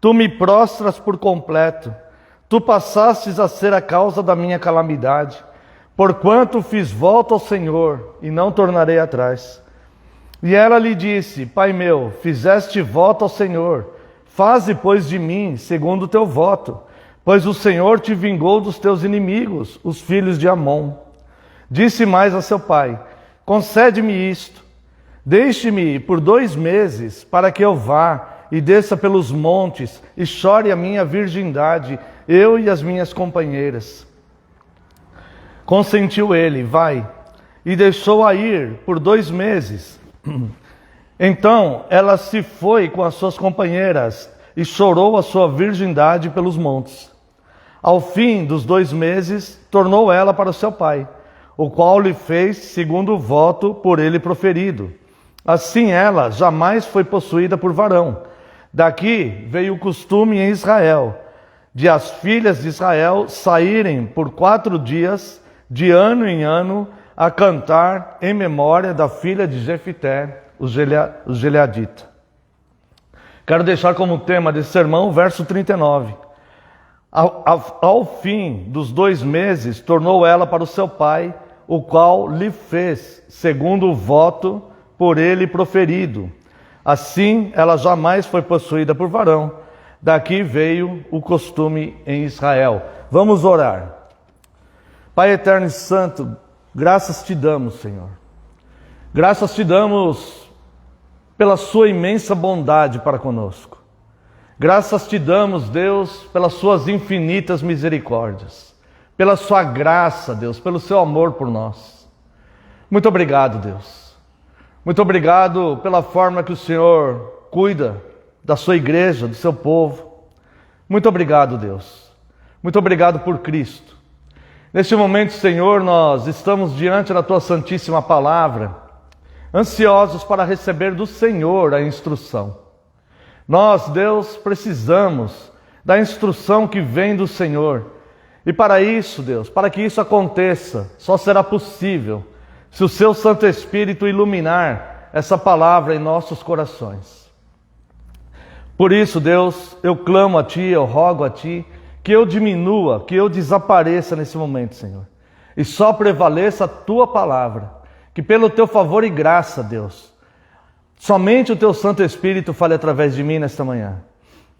tu me prostras por completo, tu passastes a ser a causa da minha calamidade, porquanto fiz voto ao Senhor e não tornarei atrás. E ela lhe disse: pai meu, fizeste voto ao Senhor, faze, pois, de mim segundo o teu voto, pois o Senhor te vingou dos teus inimigos, os filhos de Amon. Disse mais a seu pai: concede-me isto, deixe-me ir por 2 meses, para que eu vá e desça pelos montes e chore a minha virgindade, eu e as minhas companheiras. Consentiu ele: vai, e deixou-a ir por 2 meses. Então ela se foi com as suas companheiras e chorou a sua virgindade pelos montes. Ao fim dos 2 meses, tornou ela para o seu pai. o qual lhe fez segundo o voto por ele proferido. Assim ela jamais foi possuída por varão. Daqui veio o costume em Israel, de as filhas de Israel saírem por 4 dias, de ano em ano, a cantar em memória da filha de Jefité, o Gileadita. Quero deixar como tema desse sermão o verso 39. Ao fim dos 2 meses, tornou ela para o seu pai, o qual lhe fez, segundo o voto por ele proferido. Assim, ela jamais foi possuída por varão. Daqui veio o costume em Israel. Vamos orar. Pai eterno e santo, graças te damos, Senhor. Graças te damos pela sua imensa bondade para conosco. Graças te damos, Deus, pelas suas infinitas misericórdias, pela sua graça, Deus, pelo seu amor por nós. Muito obrigado, Deus. Muito obrigado pela forma que o Senhor cuida da sua igreja, do seu povo. Muito obrigado, Deus. Muito obrigado por Cristo. Neste momento, Senhor, nós estamos diante da tua santíssima palavra, ansiosos para receber do Senhor a instrução. Nós, Deus, precisamos da instrução que vem do Senhor. E para isso, Deus, para que isso aconteça, só será possível se o seu Santo Espírito iluminar essa palavra em nossos corações. Por isso, Deus, eu clamo a Ti, eu rogo a Ti, que eu diminua, que eu desapareça nesse momento, Senhor. E só prevaleça a Tua palavra, que pelo Teu favor e graça, Deus, somente o Teu Santo Espírito fale através de mim nesta manhã.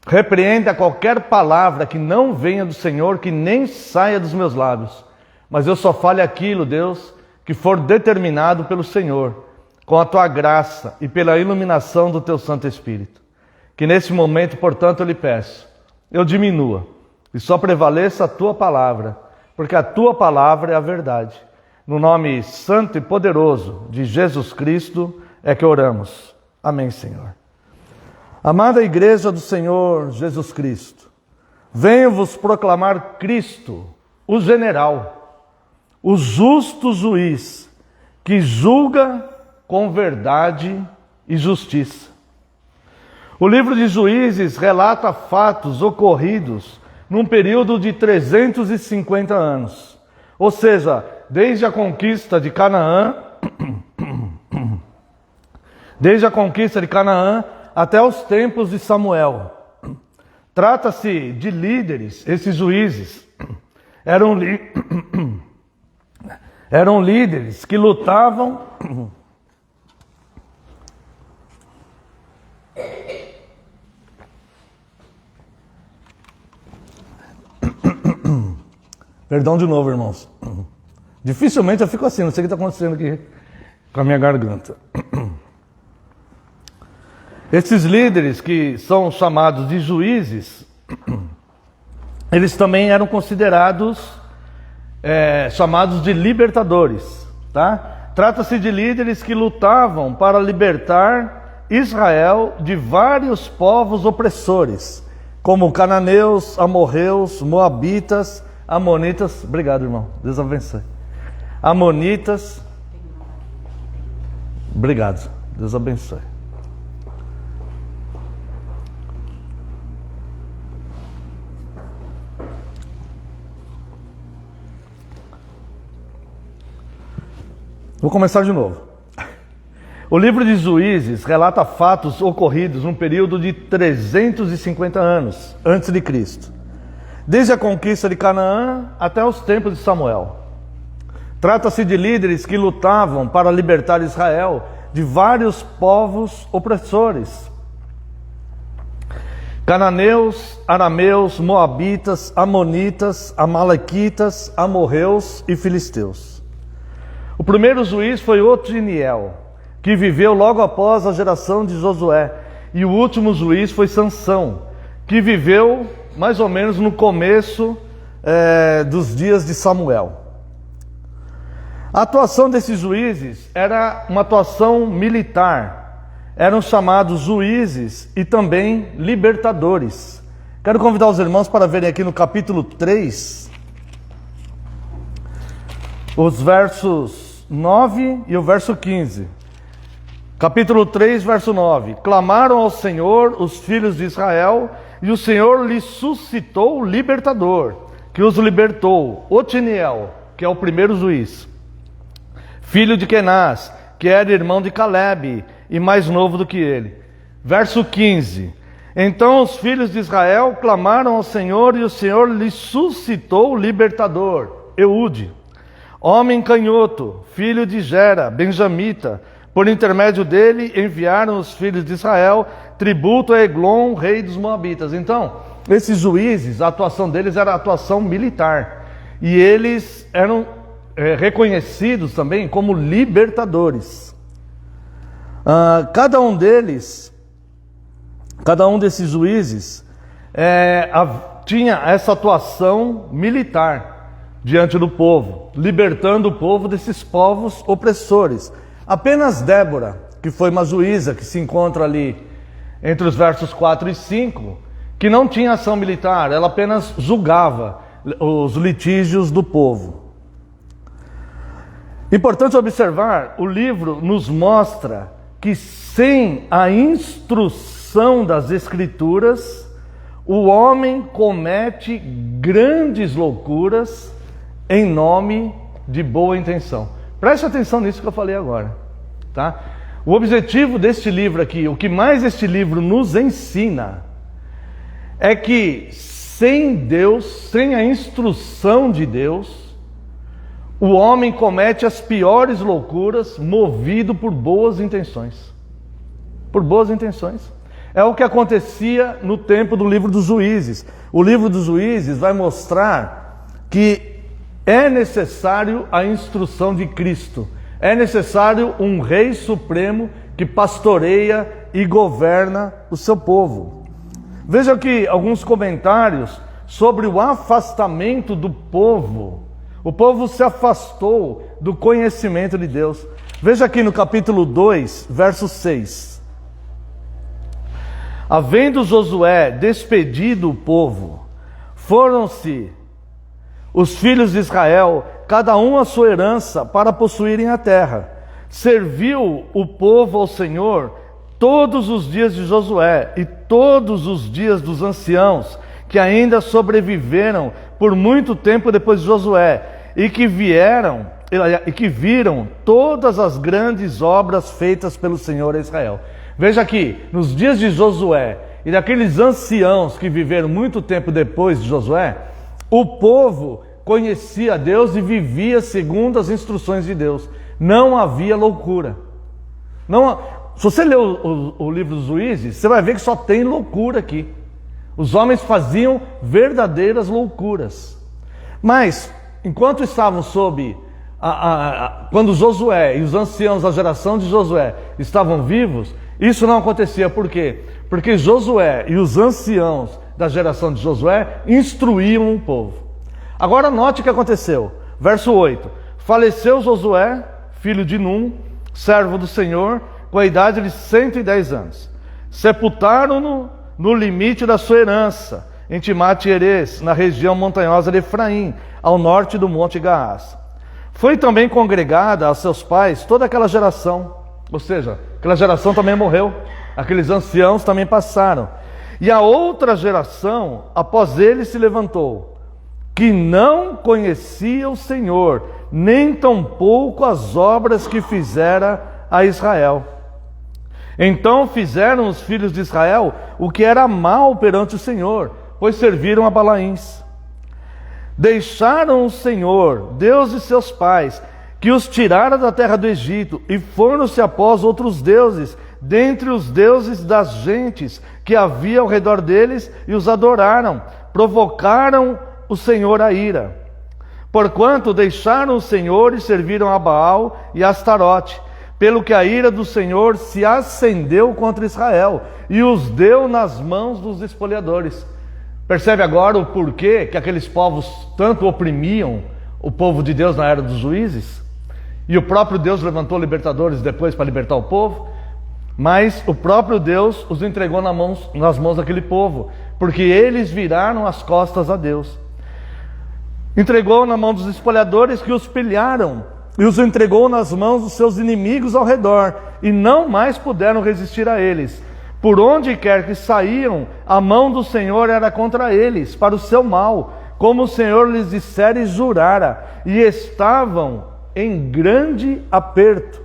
Repreenda qualquer palavra que não venha do Senhor, que nem saia dos meus lábios. Mas eu só fale aquilo, Deus, que for determinado pelo Senhor, com a Tua graça e pela iluminação do Teu Santo Espírito. Que nesse momento, portanto, eu lhe peço, eu diminua e só prevaleça a Tua palavra, porque a Tua palavra é a verdade. No nome santo e poderoso de Jesus Cristo é que oramos. Amém, Senhor. Amada Igreja do Senhor Jesus Cristo, venho-vos proclamar Cristo, o general, o justo juiz, que julga com verdade e justiça. O livro de Juízes relata fatos ocorridos num período de 350 anos, ou seja, desde a conquista de Canaã, até os tempos de Samuel. Trata-se de líderes, esses juízes eram líderes que lutavam Perdão de novo, irmãos. Dificilmente eu fico assim, não sei o que está acontecendo aqui com a minha garganta. Esses líderes que são chamados de juízes, eles também eram considerados chamados de libertadores, tá? Trata-se de líderes que lutavam para libertar Israel de vários povos opressores, como cananeus, amorreus, moabitas, amonitas. Obrigado, irmão. Deus abençoe. Amonitas. Obrigado. Deus abençoe. Vou começar de novo. O livro de Juízes relata fatos ocorridos num período de 350 anos antes de Cristo, desde a conquista de Canaã até os tempos de Samuel. Trata-se de líderes que lutavam para libertar Israel de vários povos opressores: cananeus, arameus, moabitas, amonitas, amalequitas, amorreus e filisteus. O primeiro juiz foi Otiniel, que viveu logo após a geração de Josué, e o último juiz foi Sansão, que viveu mais ou menos no começo dos dias de Samuel. A atuação desses juízes era uma atuação militar, eram chamados juízes e também libertadores. Quero convidar os irmãos para verem aqui no capítulo 3, os versos 9 e o verso 15. Capítulo 3, verso 9. Clamaram ao Senhor os filhos de Israel, e o Senhor lhes suscitou o libertador, que os libertou, Otiniel, que é o primeiro juiz, filho de Kenaz, que era irmão de Calebe, e mais novo do que ele. Verso 15. Então os filhos de Israel clamaram ao Senhor, e o Senhor lhes suscitou o libertador, Eude, homem canhoto, filho de Gera, benjamita. Por intermédio dele enviaram os filhos de Israel tributo a Eglon, rei dos Moabitas. Então, esses juízes, a atuação deles era a atuação militar. E eles eram reconhecidos também como libertadores. Cada um desses juízes tinha essa atuação militar diante do povo, libertando o povo desses povos opressores. Apenas Débora, que foi uma juíza que se encontra ali entre os versos 4 e 5, que não tinha ação militar, ela apenas julgava os litígios do povo. Importante observar, o livro nos mostra que sem a instrução das Escrituras, o homem comete grandes loucuras em nome de boa intenção. Preste atenção nisso que eu falei agora, tá? O objetivo deste livro aqui, o que mais este livro nos ensina, é que sem Deus, sem a instrução de Deus, o homem comete as piores loucuras movido por boas intenções. Por boas intenções. É o que acontecia no tempo do livro dos Juízes. O livro dos Juízes vai mostrar que é necessário a instrução de Cristo. É necessário um rei supremo que pastoreia e governa o seu povo. Veja aqui alguns comentários sobre o afastamento do povo. O povo se afastou do conhecimento de Deus. Veja aqui no capítulo 2, verso 6. Havendo Josué despedido o povo, foram-se os filhos de Israel, cada um a sua herança, para possuírem a terra. Serviu o povo ao Senhor todos os dias de Josué e todos os dias dos anciãos, que ainda sobreviveram por muito tempo depois de Josué, e que viram todas as grandes obras feitas pelo Senhor a Israel. Veja aqui, nos dias de Josué e daqueles anciãos que viveram muito tempo depois de Josué, o povo conhecia Deus e vivia segundo as instruções de Deus. Não havia loucura. Se você ler o livro dos Juízes, você vai ver que só tem loucura aqui. Os homens faziam verdadeiras loucuras. Mas, enquanto estavam quando Josué e os anciãos da geração de Josué estavam vivos, isso não acontecia. Por quê? Porque Josué e os anciãos da geração de Josué instruíam o povo. Agora note o que aconteceu. Verso 8. Faleceu Josué, filho de Num, servo do Senhor, com a idade de 110 anos. Sepultaram-no no limite da sua herança, em Timate-Herês, na região montanhosa de Efraim, ao norte do monte Gaás. Foi também congregada a seus pais toda aquela geração, ou seja, aquela geração também morreu, aqueles anciãos também passaram. E a outra geração, após ele, se levantou, que não conhecia o Senhor, nem tampouco as obras que fizera a Israel. Então fizeram os filhos de Israel o que era mal perante o Senhor, pois serviram a Balaíns. Deixaram o Senhor, Deus de seus pais, que os tirara da terra do Egito, e foram-se após outros deuses, dentre os deuses das gentes que havia ao redor deles, e os adoraram, provocaram o Senhor a ira. Porquanto deixaram o Senhor e serviram a Baal e a Astarote, pelo que a ira do Senhor se acendeu contra Israel, e os deu nas mãos dos espoliadores. Percebe agora o porquê que aqueles povos tanto oprimiam o povo de Deus na era dos juízes? E o próprio Deus levantou libertadores depois para libertar o povo? Mas o próprio Deus os entregou nas mãos daquele povo, porque eles viraram as costas a Deus. Entregou na mão dos espalhadores, que os pilharam, e os entregou nas mãos dos seus inimigos ao redor, e não mais puderam resistir a eles. Por onde quer que saíam, a mão do Senhor era contra eles, para o seu mal, como o Senhor lhes dissera e jurara, e estavam em grande aperto.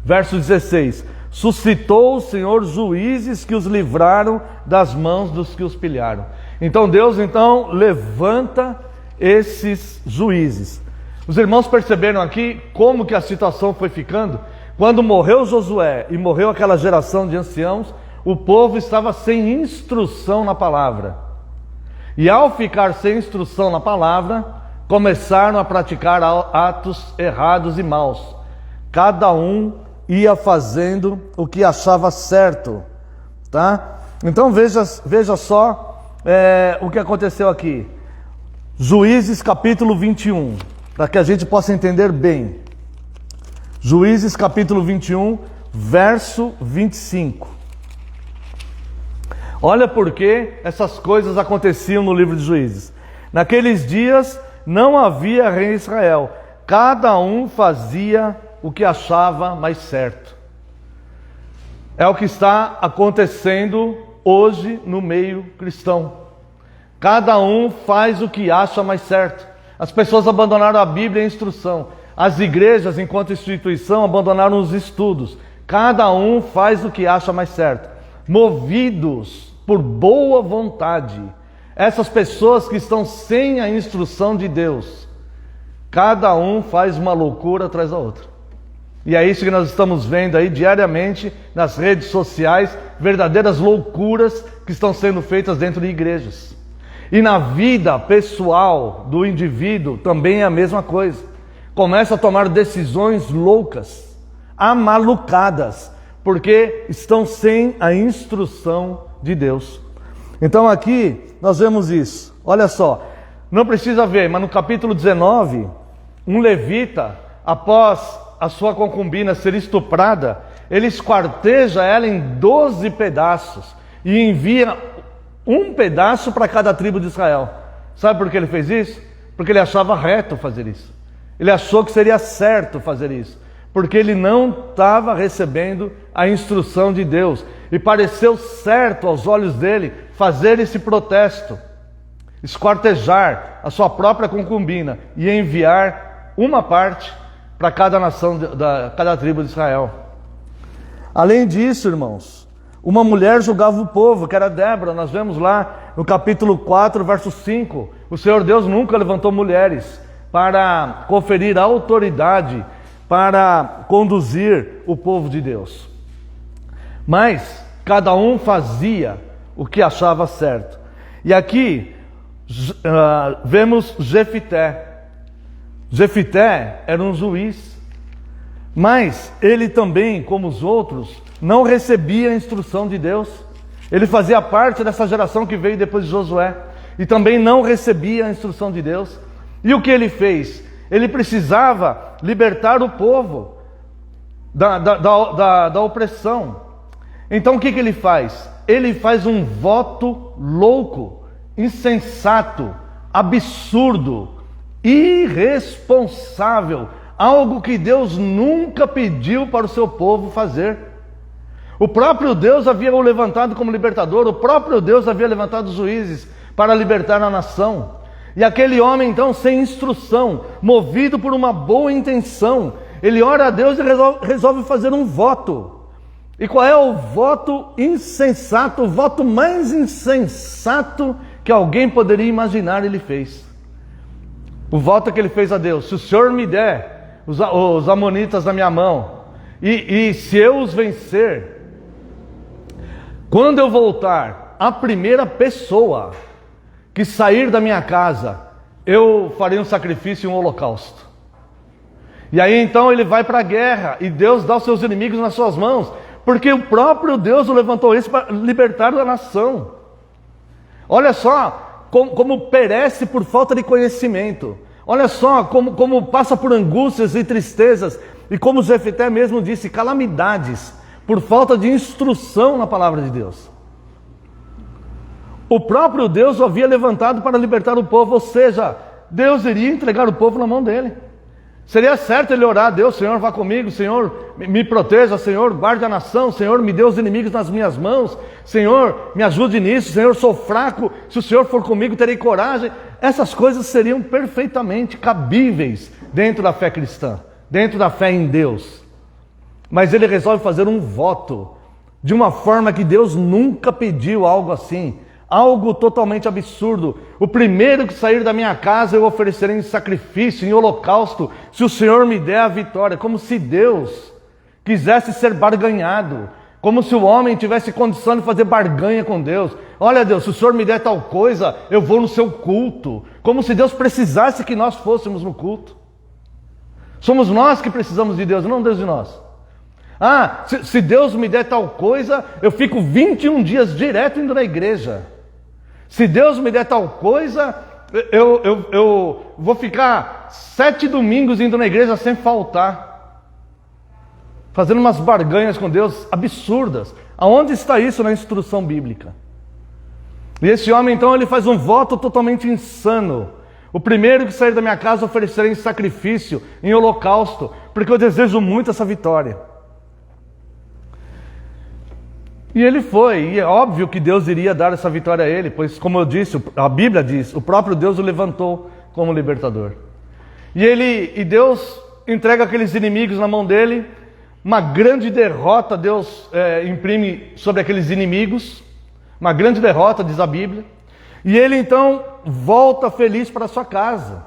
Verso 16: suscitou o Senhor juízes que os livraram das mãos dos que os pilharam. Então Deus levanta esses juízes. Os irmãos perceberam aqui como que a situação foi ficando? Quando morreu Josué e morreu aquela geração de anciãos, o povo estava sem instrução na palavra. E ao ficar sem instrução na palavra, começaram a praticar atos errados e maus. Cada um ia fazendo o que achava certo, tá? Então veja só o que aconteceu aqui. Juízes capítulo 21, para que a gente possa entender bem. Juízes capítulo 21, verso 25. Olha por que essas coisas aconteciam no livro de Juízes. Naqueles dias não havia rei em Israel, cada um fazia o que achava mais certo. É o que está acontecendo hoje no meio cristão. Cada um faz o que acha mais certo. As pessoas abandonaram a Bíblia e a instrução. As igrejas, enquanto instituição, abandonaram os estudos. Cada um faz o que acha mais certo, movidos por boa vontade. Essas pessoas que estão sem a instrução de Deus, cada um faz uma loucura atrás da outra. E é isso que nós estamos vendo aí diariamente nas redes sociais, verdadeiras loucuras que estão sendo feitas dentro de igrejas. E na vida pessoal do indivíduo também é a mesma coisa. Começa a tomar decisões loucas, amalucadas, porque estão sem a instrução de Deus. Então aqui nós vemos isso. Olha só, não precisa ver, mas no capítulo 19, um levita, após a sua concubina ser estuprada, ele esquarteja ela em 12 pedaços e envia um pedaço para cada tribo de Israel. Sabe por que ele fez isso? Porque ele achava reto fazer isso. Ele achou que seria certo fazer isso, porque ele não estava recebendo a instrução de Deus. E pareceu certo aos olhos dele fazer esse protesto, esquartejar a sua própria concubina e enviar uma parte para cada nação, cada tribo de Israel. Além disso, irmãos, uma mulher julgava o povo, que era Débora. Nós vemos lá no capítulo 4, verso 5, o Senhor Deus nunca levantou mulheres para conferir autoridade, para conduzir o povo de Deus. Mas cada um fazia o que achava certo. E aqui vemos Jefité. Jefité era um juiz, mas ele também, como os outros, não recebia a instrução de Deus. Ele fazia parte dessa geração que veio depois de Josué, e também não recebia a instrução de Deus. E o que ele fez? Ele precisava libertar o povo da opressão. Então o que ele faz? Ele faz um voto louco, insensato, absurdo, irresponsável, algo que Deus nunca pediu para o seu povo fazer. O próprio Deus havia o levantado como libertador, o próprio Deus havia levantado os juízes para libertar a nação. E aquele homem então, sem instrução, movido por uma boa intenção, ele ora a Deus e resolve fazer um voto. E qual é o voto insensato, o voto mais insensato que alguém poderia imaginar? Ele fez o voto que ele fez a Deus: se o Senhor me der os amonitas na minha mão, e se eu os vencer, quando eu voltar, a primeira pessoa que sair da minha casa, eu farei um sacrifício e um holocausto. E aí então ele vai para a guerra, e Deus dá os seus inimigos nas suas mãos, porque o próprio Deus o levantou isso para libertar a nação. Olha só como perece por falta de conhecimento. Olha só como passa por angústias e tristezas, e como Jefité mesmo disse, calamidades, por falta de instrução na palavra de Deus. O próprio Deus o havia levantado para libertar o povo, ou seja, Deus iria entregar o povo na mão dele. Seria certo ele orar: Deus, Senhor, vá comigo, Senhor, me proteja, Senhor, guarde a nação, Senhor, me dê os inimigos nas minhas mãos, Senhor, me ajude nisso, Senhor, sou fraco, se o Senhor for comigo, terei coragem. Essas coisas seriam perfeitamente cabíveis dentro da fé cristã, dentro da fé em Deus. Mas ele resolve fazer um voto, de uma forma que Deus nunca pediu algo assim. Algo totalmente absurdo. O primeiro que sair da minha casa eu oferecerei em sacrifício, em holocausto, se o Senhor me der a vitória. Como se Deus quisesse ser barganhado. Como se o homem tivesse condição de fazer barganha com Deus. Olha, Deus, se o Senhor me der tal coisa, eu vou no seu culto. Como se Deus precisasse que nós fôssemos no culto. Somos nós que precisamos de Deus, não Deus de nós. Ah, se Deus me der tal coisa, eu fico 21 dias direto indo na igreja. Se Deus me der tal coisa, eu vou ficar 7 domingos indo na igreja sem faltar. Fazendo umas barganhas com Deus absurdas. Aonde está isso na instrução bíblica? E esse homem então ele faz um voto totalmente insano. O primeiro que sair da minha casa oferecerei em sacrifício, em holocausto, porque eu desejo muito essa vitória. E ele foi, e é óbvio que Deus iria dar essa vitória a ele, pois, como eu disse, a Bíblia diz, o próprio Deus o levantou como libertador. E Deus entrega aqueles inimigos na mão dele, uma grande derrota Deus imprime sobre aqueles inimigos, uma grande derrota, diz a Bíblia, e ele então volta feliz para sua casa.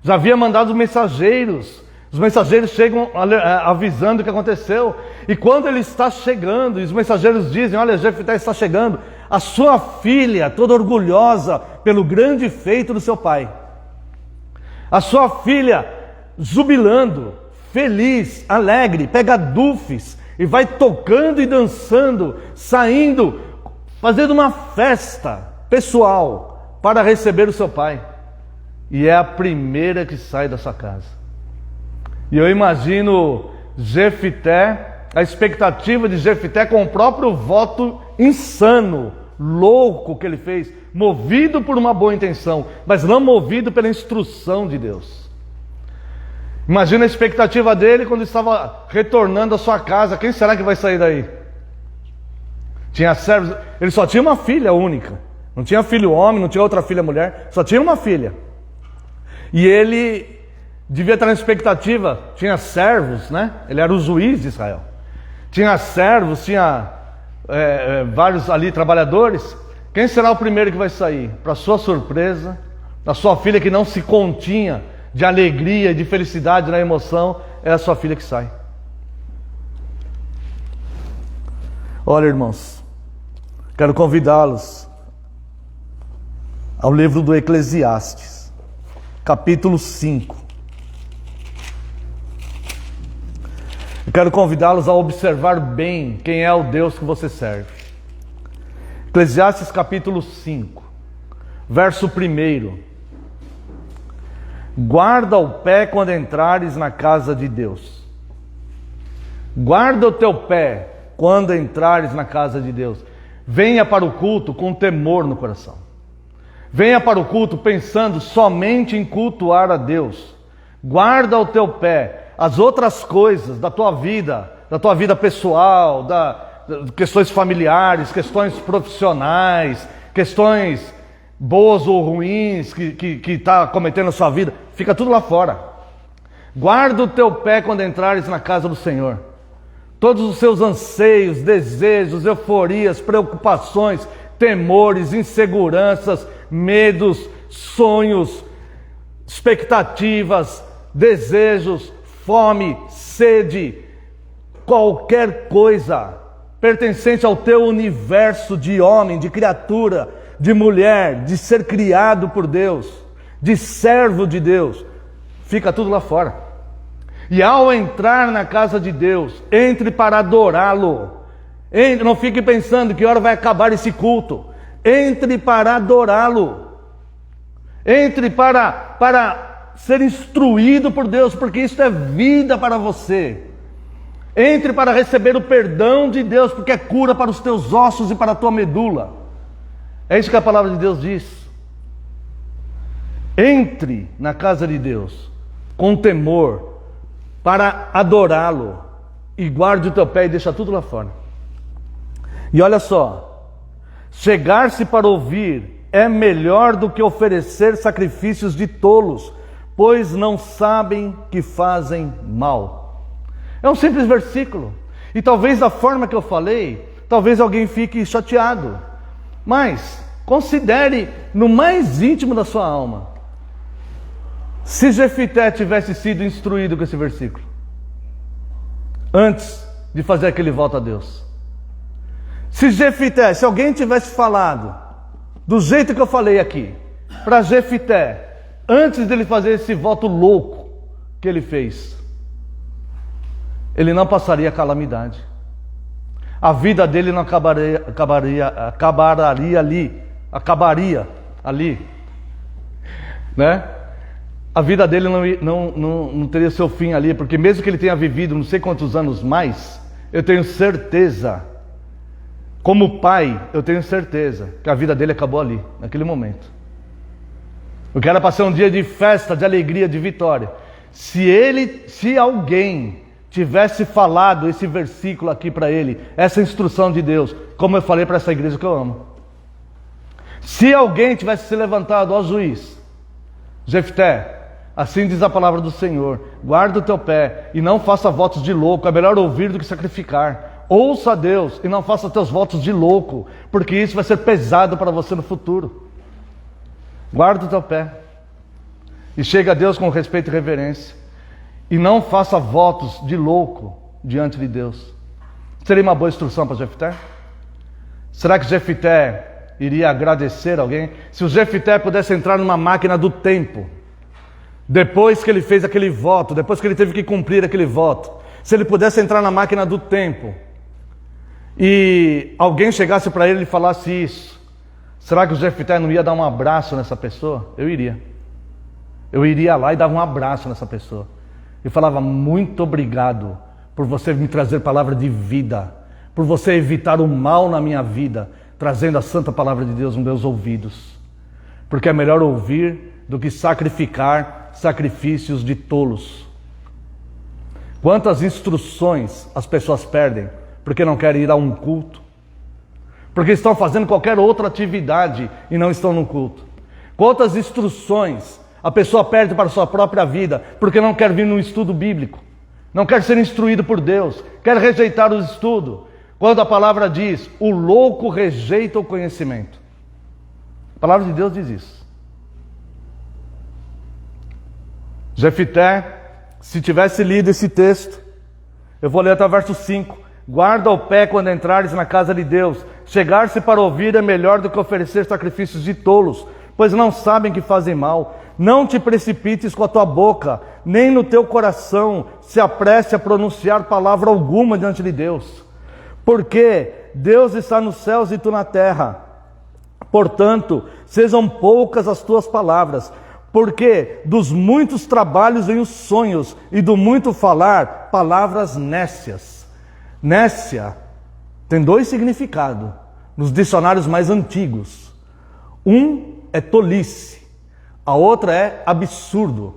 Já havia mandado mensageiros. Os mensageiros chegam avisando o que aconteceu. E quando ele está chegando, e os mensageiros dizem: olha, Jefté está chegando, a sua filha, toda orgulhosa pelo grande feito do seu pai, a sua filha jubilando, feliz, alegre, pega dufes e vai tocando e dançando, saindo, fazendo uma festa pessoal para receber o seu pai. E é a primeira que sai da sua casa. E eu imagino Jefté, a expectativa de Jefté com o próprio voto insano, louco que ele fez, movido por uma boa intenção, mas não movido pela instrução de Deus. Imagina a expectativa dele quando estava retornando à sua casa: quem será que vai sair daí? Tinha servos, ele só tinha uma filha única, não tinha filho homem, não tinha outra filha mulher, só tinha uma filha. E ele devia estar na expectativa, tinha servos, né? Ele era o juiz de Israel. Tinha servos, tinha vários ali trabalhadores. Quem será o primeiro que vai sair? Para sua surpresa, a sua filha que não se continha de alegria e de felicidade na emoção, é a sua filha que sai. Olha, irmãos, quero convidá-los ao livro do Eclesiastes, capítulo 5. Eu quero convidá-los a observar bem quem é o Deus que você serve. Eclesiastes capítulo 5, verso 1. Guarda o pé quando entrares na casa de Deus. Guarda o teu pé quando entrares na casa de Deus. Venha para o culto com temor no coração. Venha para o culto pensando somente em cultuar a Deus. Guarda o teu pé. As outras coisas da tua vida pessoal, questões familiares, questões profissionais, questões boas ou ruins que está cometendo na sua vida, fica tudo lá fora. Guarda o teu pé quando entrares na casa do Senhor. Todos os seus anseios, desejos, euforias, preocupações, temores, inseguranças, medos, sonhos, expectativas, desejos, fome, sede, qualquer coisa pertencente ao teu universo de homem, de criatura, de mulher, de ser criado por Deus, de servo de Deus, fica tudo lá fora. E ao entrar na casa de Deus, entre para adorá-lo. Não fique pensando que hora vai acabar esse culto. Entre para adorá-lo. Entre para ser instruído por Deus, porque isso é vida para você. Entre para receber o perdão de Deus, porque é cura para os teus ossos e para a tua medula. É isso que a palavra de Deus diz. Entre na casa de Deus com temor para adorá-lo e guarde o teu pé e deixa tudo lá fora. E olha só, chegar-se para ouvir é melhor do que oferecer sacrifícios de tolos, pois não sabem que fazem mal. É um simples versículo. E talvez da forma que eu falei, talvez alguém fique chateado. Mas considere no mais íntimo da sua alma. Se Jefité tivesse sido instruído com esse versículo, antes de fazer aquele voto a Deus. Se Jefité, se alguém tivesse falado do jeito que eu falei aqui, para Jefité, antes dele fazer esse voto louco que ele fez, ele não passaria calamidade. A vida dele não acabaria ali, né? A vida dele não teria seu fim ali, porque mesmo que ele tenha vivido não sei quantos anos mais, eu tenho certeza, como pai, eu tenho certeza que a vida dele acabou ali, naquele momento. O que era para ser um dia de festa, de alegria, de vitória. Se alguém tivesse falado esse versículo aqui para ele, essa instrução de Deus, como eu falei para essa igreja que eu amo. Se alguém tivesse se levantado, ó juiz, Jefté, assim diz a palavra do Senhor, guarda o teu pé e não faça votos de louco, é melhor ouvir do que sacrificar. Ouça a Deus e não faça teus votos de louco, porque isso vai ser pesado para você no futuro. Guarda o teu pé e chega a Deus com respeito e reverência. E não faça votos de louco diante de Deus. Seria uma boa instrução para Jefté? Será que Jefté iria agradecer alguém? Se o Jefté pudesse entrar numa máquina do tempo, depois que ele fez aquele voto, depois que ele teve que cumprir aquele voto, se ele pudesse entrar na máquina do tempo e alguém chegasse para ele e falasse isso, será que o Jefté não ia dar um abraço nessa pessoa? Eu iria. Eu iria lá e dava um abraço nessa pessoa. E falava, muito obrigado por você me trazer palavra de vida, por você evitar o mal na minha vida, trazendo a santa palavra de Deus nos meus ouvidos. Porque é melhor ouvir do que sacrificar sacrifícios de tolos. Quantas instruções as pessoas perdem porque não querem ir a um culto, porque estão fazendo qualquer outra atividade e não estão no culto. Quantas instruções a pessoa perde para a sua própria vida porque não quer vir num estudo bíblico, não quer ser instruído por Deus, quer rejeitar o estudo, quando a palavra diz, o louco rejeita o conhecimento. A palavra de Deus diz isso. Jefté, se tivesse lido esse texto, eu vou ler até o verso 5. Guarda o pé quando entrares na casa de Deus. Chegar-se para ouvir é melhor do que oferecer sacrifícios de tolos, pois não sabem que fazem mal. Não te precipites com a tua boca, nem no teu coração se apresse a pronunciar palavra alguma diante de Deus. Porque Deus está nos céus e tu na terra. Portanto, sejam poucas as tuas palavras, porque dos muitos trabalhos vêm os sonhos, e do muito falar, palavras nécias. Nécia tem dois significados nos dicionários mais antigos. Um é tolice, a outra é absurdo.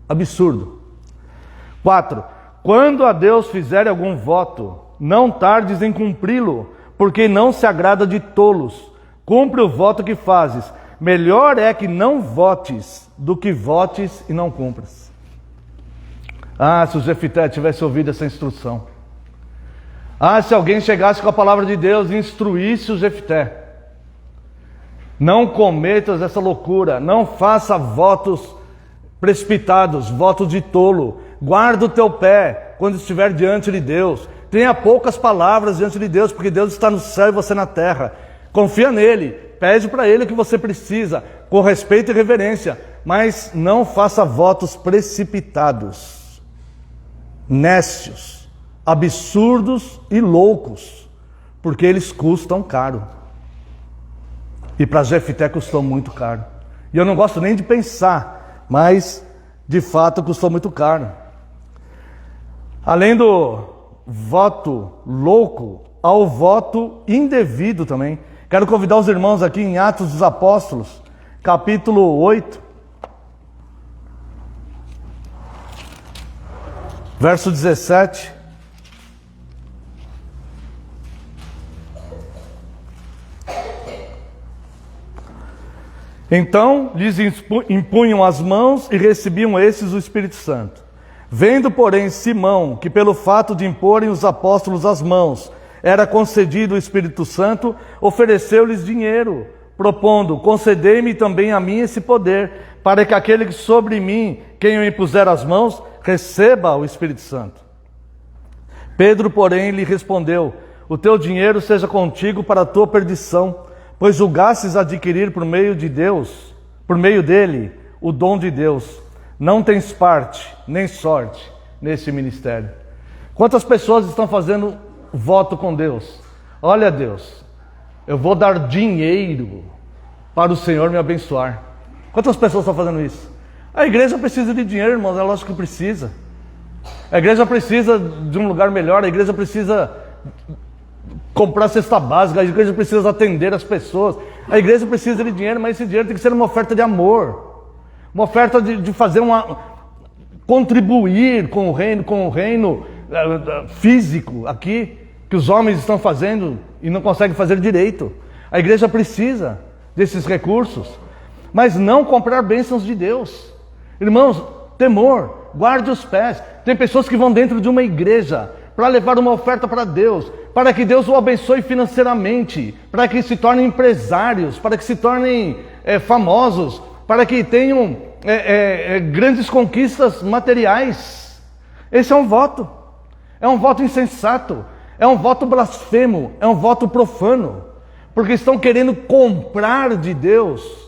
Absurdo. 4. Quando a Deus fizer algum voto, não tardes em cumpri-lo, porque não se agrada de tolos. Cumpre o voto que fazes. Melhor é que não votes do que votes e não cumpras. Ah, se o Jefté tivesse ouvido essa instrução. Ah, se alguém chegasse com a palavra de Deus e instruísse o Jefté. Não cometas essa loucura, não faça votos precipitados, votos de tolo. Guarda o teu pé quando estiver diante de Deus. Tenha poucas palavras diante de Deus, porque Deus está no céu e você na terra. Confia nele, pede para ele o que você precisa, com respeito e reverência, mas não faça votos precipitados, nécios, absurdos e loucos, porque eles custam caro. E para Jefté custou muito caro. E eu não gosto nem de pensar, mas de fato custou muito caro. Além do voto louco, há o voto indevido também. Quero convidar os irmãos aqui em Atos dos Apóstolos, capítulo 8. Verso 17. Então lhes impunham as mãos e recebiam esses o Espírito Santo. Vendo, porém, Simão, que pelo fato de imporem os apóstolos as mãos, era concedido o Espírito Santo, ofereceu-lhes dinheiro, propondo: concedei-me também a mim esse poder, para que aquele que sobre mim, quem eu impuser as mãos, receba o Espírito Santo. Pedro, porém, lhe respondeu: o teu dinheiro seja contigo para a tua perdição, pois julgastes adquirir por meio de Deus, por meio dele, o dom de Deus. Não tens parte, nem sorte nesse ministério. Quantas pessoas estão fazendo voto com Deus? Olha, Deus, eu vou dar dinheiro para o Senhor me abençoar. Quantas pessoas estão fazendo isso? A igreja precisa de dinheiro, irmãos, é lógico que precisa. A igreja precisa de um lugar melhor, a igreja precisa comprar cesta básica, a igreja precisa atender as pessoas, a igreja precisa de dinheiro, mas esse dinheiro tem que ser uma oferta de amor, uma oferta de fazer contribuir com o reino físico aqui, que os homens estão fazendo e não conseguem fazer direito. A igreja precisa desses recursos, mas não comprar bênçãos de Deus. Irmãos, temor, guarde os pés. Tem pessoas que vão dentro de uma igreja para levar uma oferta para Deus, para que Deus o abençoe financeiramente, para que se tornem empresários, para que se tornem famosos, para que tenham grandes conquistas materiais. Esse é um voto insensato, é um voto blasfemo, é um voto profano, porque estão querendo comprar de Deus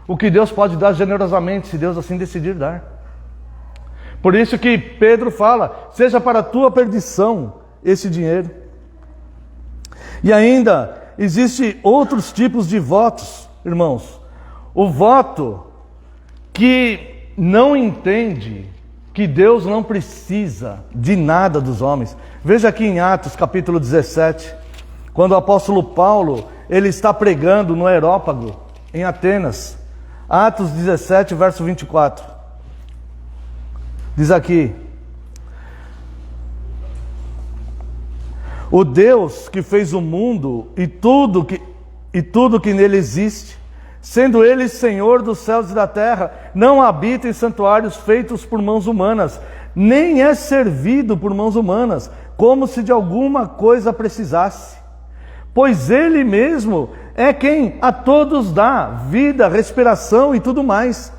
o que Deus pode dar generosamente, se Deus assim decidir dar. Por isso que Pedro fala: seja para a tua perdição esse dinheiro. E ainda existem outros tipos de votos, irmãos. O voto que não entende que Deus não precisa de nada dos homens. Veja aqui em Atos capítulo 17, quando o apóstolo Paulo, ele está pregando no Areópago, em Atenas. Atos 17, verso 24. Diz aqui: o Deus que fez o mundo e tudo que nele existe, sendo ele Senhor dos céus e da terra, não habita em santuários feitos por mãos humanas, nem é servido por mãos humanas, como se de alguma coisa precisasse. Pois ele mesmo é quem a todos dá vida, respiração e tudo mais.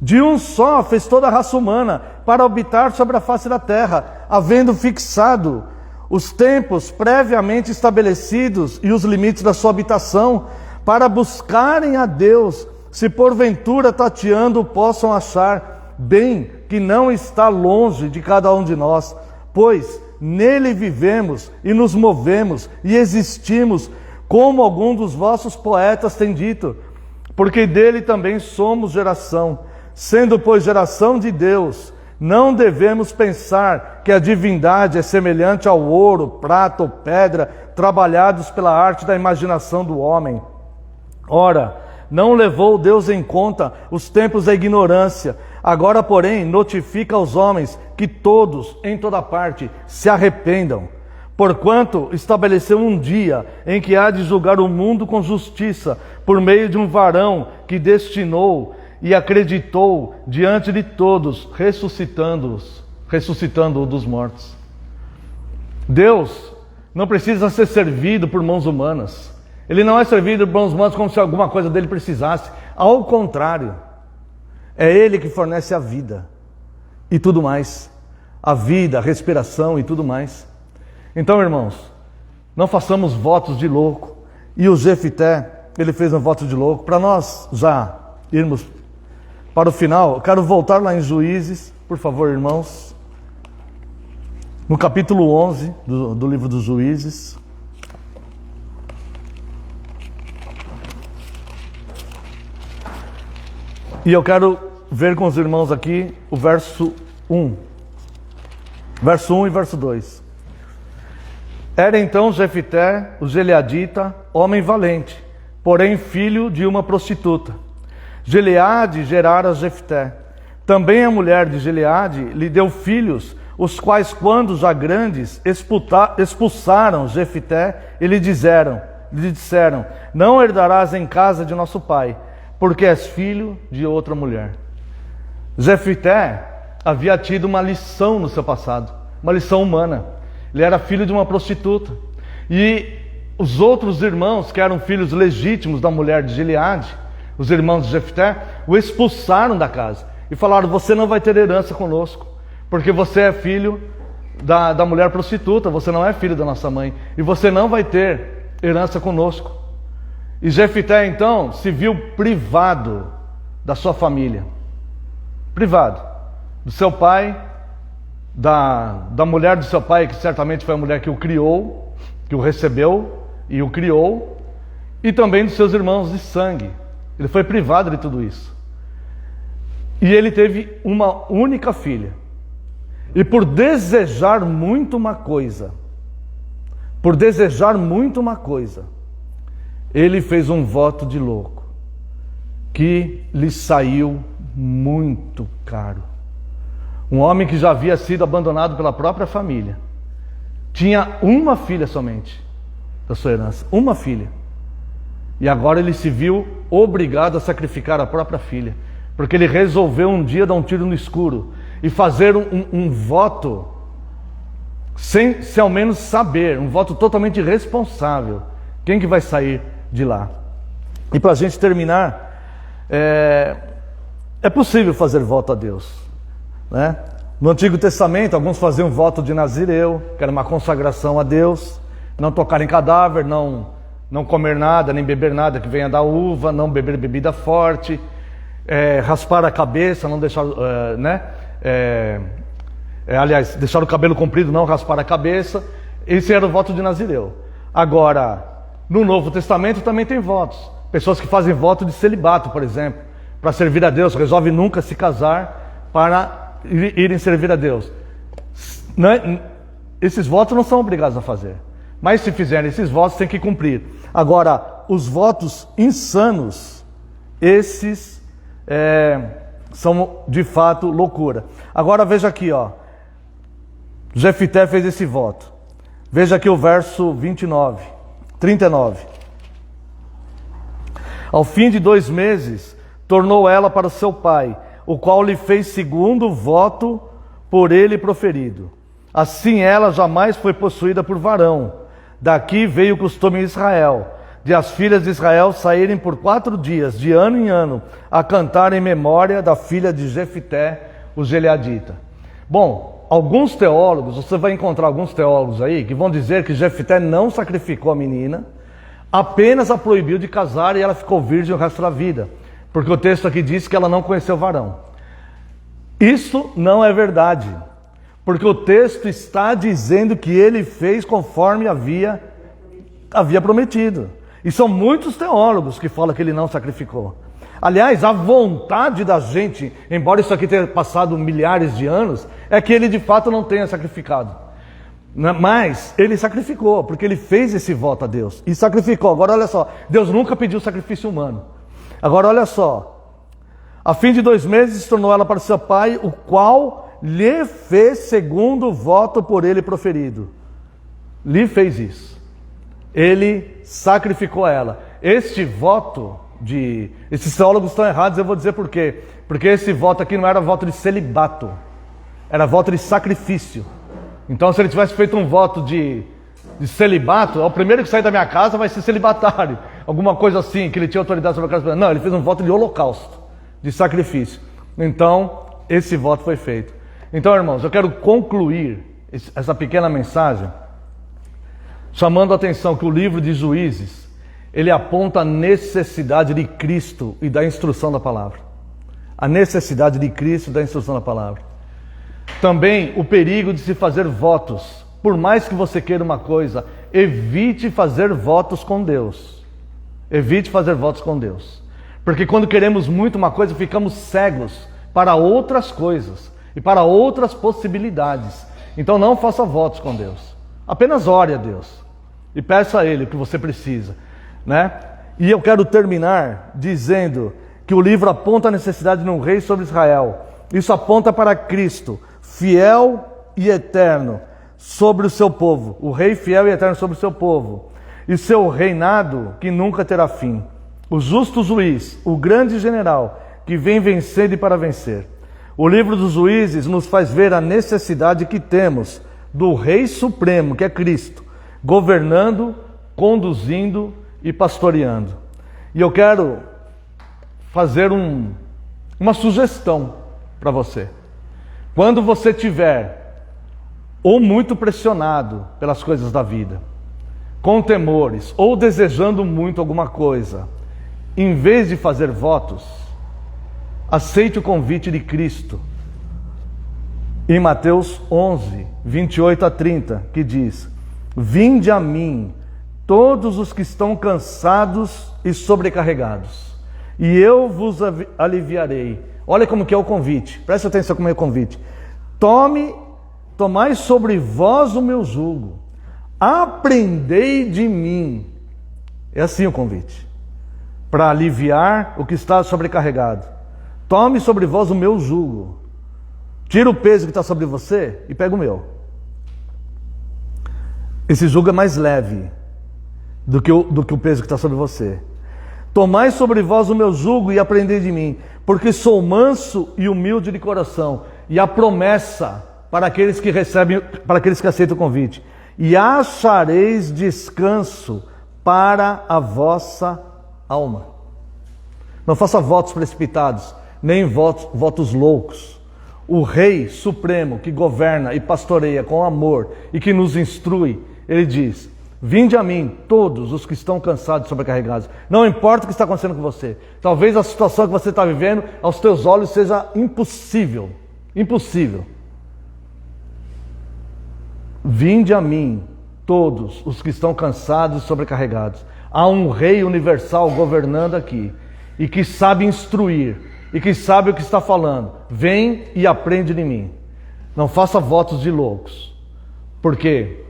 De um só fez toda a raça humana para habitar sobre a face da terra, havendo fixado os tempos previamente estabelecidos e os limites da sua habitação, para buscarem a Deus, se porventura tateando possam achar, bem que não está longe de cada um de nós, pois nele vivemos e nos movemos e existimos, como algum dos vossos poetas tem dito, porque dele também somos geração. Sendo, pois, geração de Deus, não devemos pensar que a divindade é semelhante ao ouro, prata ou pedra, trabalhados pela arte da imaginação do homem. Ora, não levou Deus em conta os tempos da ignorância. Agora, porém, notifica aos homens que todos, em toda parte, se arrependam. Porquanto estabeleceu um dia em que há de julgar o mundo com justiça, por meio de um varão que destinou e acreditou diante de todos, ressuscitando-o dos mortos. Deus não precisa ser servido por mãos humanas. Ele não é servido por mãos humanas como se alguma coisa dele precisasse. Ao contrário, é Ele que fornece a vida e tudo mais. A vida, a respiração e tudo mais. Então, irmãos, não façamos votos de louco. E o Jefité, ele fez um voto de louco. Para nós já irmos para o final, eu quero voltar lá em Juízes, por favor, irmãos. No capítulo 11 do livro dos Juízes. E eu quero ver com os irmãos aqui o verso 1. Verso 1 e verso 2. Era então Jefité, o gileadita, homem valente, porém filho de uma prostituta. Gileade gerara Jefté. Também a mulher de Gileade lhe deu filhos, os quais, quando já grandes, expulsaram Jefité e lhe disseram, não herdarás em casa de nosso pai, porque és filho de outra mulher. Jefité havia tido uma lição no seu passado, uma lição humana. Ele era filho de uma prostituta. E os outros irmãos, que eram filhos legítimos da mulher de Gileade, os irmãos de Jefté, o expulsaram da casa e falaram: você não vai ter herança conosco, porque você é filho da mulher prostituta, você não é filho da nossa mãe, e você não vai ter herança conosco. E Jefté então se viu privado da sua família, privado do seu pai, da mulher do seu pai, que certamente foi a mulher que o criou, que o recebeu e o criou, e também dos seus irmãos de sangue. Ele foi privado de tudo isso. E ele teve uma única filha. E por desejar muito uma coisa, ele fez um voto de louco, que lhe saiu muito caro. Um homem que já havia sido abandonado pela própria família, tinha uma filha somente da sua herança, uma filha. E agora ele se viu obrigado a sacrificar a própria filha, porque ele resolveu um dia dar um tiro no escuro e fazer um voto sem ao menos saber, um voto totalmente irresponsável. Quem que vai sair de lá? E para a gente terminar, é possível fazer voto a Deus, né? No Antigo Testamento, alguns faziam voto de Nazireu, que era uma consagração a Deus: não tocar em cadáver, não comer nada, nem beber nada que venha da uva, não beber bebida forte, raspar a cabeça, não deixar, aliás, deixar o cabelo comprido, não raspar a cabeça. Esse era o voto de Nazireu. Agora, no Novo Testamento também tem votos. Pessoas que fazem voto de celibato, por exemplo, para servir a Deus, resolvem nunca se casar para irem servir a Deus. Esses votos não são obrigados a fazer, mas se fizerem esses votos, tem que cumprir. Agora, os votos insanos, esses são de fato loucura. Agora veja aqui, Jefté fez esse voto. Veja aqui o verso 39. Ao fim de 2 meses, tornou ela para o seu pai, o qual lhe fez segundo o voto por ele proferido. Assim ela jamais foi possuída por varão. Daqui veio o costume em Israel, de as filhas de Israel saírem por 4 dias, de ano em ano, a cantar em memória da filha de Jefté, o gileadita. Bom, alguns teólogos, você vai encontrar alguns teólogos aí, que vão dizer que Jefté não sacrificou a menina, apenas a proibiu de casar e ela ficou virgem o resto da vida, porque o texto aqui diz que ela não conheceu varão. Isso não é verdade, porque o texto está dizendo que ele fez conforme havia prometido. E são muitos teólogos que falam que ele não sacrificou. Aliás, a vontade da gente, embora isso aqui tenha passado milhares de anos, é que ele de fato não tenha sacrificado. Mas ele sacrificou, porque ele fez esse voto a Deus e sacrificou. Agora olha só, Deus nunca pediu sacrifício humano. Agora olha só, a fim de 2 meses tornou ela para seu pai, o qual lhe fez segundo o voto por ele proferido. Lhe fez isso. Ele sacrificou ela. Este voto esses teólogos estão errados, eu vou dizer por quê. Porque esse voto aqui não era voto de celibato, era voto de sacrifício. Então, se ele tivesse feito um voto de celibato, o primeiro que sair da minha casa vai ser celibatário, alguma coisa assim, que ele tinha autoridade sobre a casa. Não, ele fez um voto de holocausto, de sacrifício. Então, esse voto foi feito. Então, irmãos, eu quero concluir essa pequena mensagem chamando a atenção que o livro de Juízes, ele aponta a necessidade de Cristo e da instrução da palavra. A necessidade de Cristo e da instrução da palavra. Também o perigo de se fazer votos. Por mais que você queira uma coisa, evite fazer votos com Deus. Evite fazer votos com Deus. Porque quando queremos muito uma coisa, ficamos cegos para outras coisas e para outras possibilidades. Então não faça votos com Deus. Apenas ore a Deus e peça a Ele o que você precisa, né? E eu quero terminar dizendo que o livro aponta a necessidade de um rei sobre Israel. Isso aponta para Cristo, fiel e eterno sobre o seu povo, o rei fiel e eterno sobre o seu povo, e seu reinado que nunca terá fim. O justo juiz, o grande general, que vem vencendo e para vencer. O livro dos juízes nos faz ver a necessidade que temos do Rei Supremo, que é Cristo, governando, conduzindo e pastoreando. E eu quero fazer uma sugestão para você. Quando você tiver ou muito pressionado pelas coisas da vida, com temores, ou desejando muito alguma coisa, em vez de fazer votos, aceite o convite de Cristo. Em Mateus 11, 28 a 30, que diz: vinde a mim, todos os que estão cansados e sobrecarregados, e eu vos aliviarei. Olha como que é o convite, presta atenção como é o convite. Tomai sobre vós o meu jugo, aprendei de mim. É assim o convite, para aliviar o que está sobrecarregado. Tome sobre vós o meu jugo. Tira o peso que está sobre você e pega o meu. Esse jugo é mais leve do que o peso que está sobre você. Tomai sobre vós o meu jugo e aprendei de mim, porque sou manso e humilde de coração. E a promessa para aqueles que recebem, para aqueles que aceitam o convite: e achareis descanso para a vossa alma. Não faça votos precipitados, nem votos loucos. O Rei Supremo, que governa e pastoreia com amor e que nos instrui, ele diz: vinde a mim, todos os que estão cansados e sobrecarregados. Não importa o que está acontecendo com você. Talvez a situação que você está vivendo, aos teus olhos, seja impossível. Impossível. Vinde a mim, todos os que estão cansados e sobrecarregados. Há um Rei universal governando aqui, e que sabe instruir, e que sabe o que está falando. Vem e aprende de mim. Não faça votos de loucos. Porque,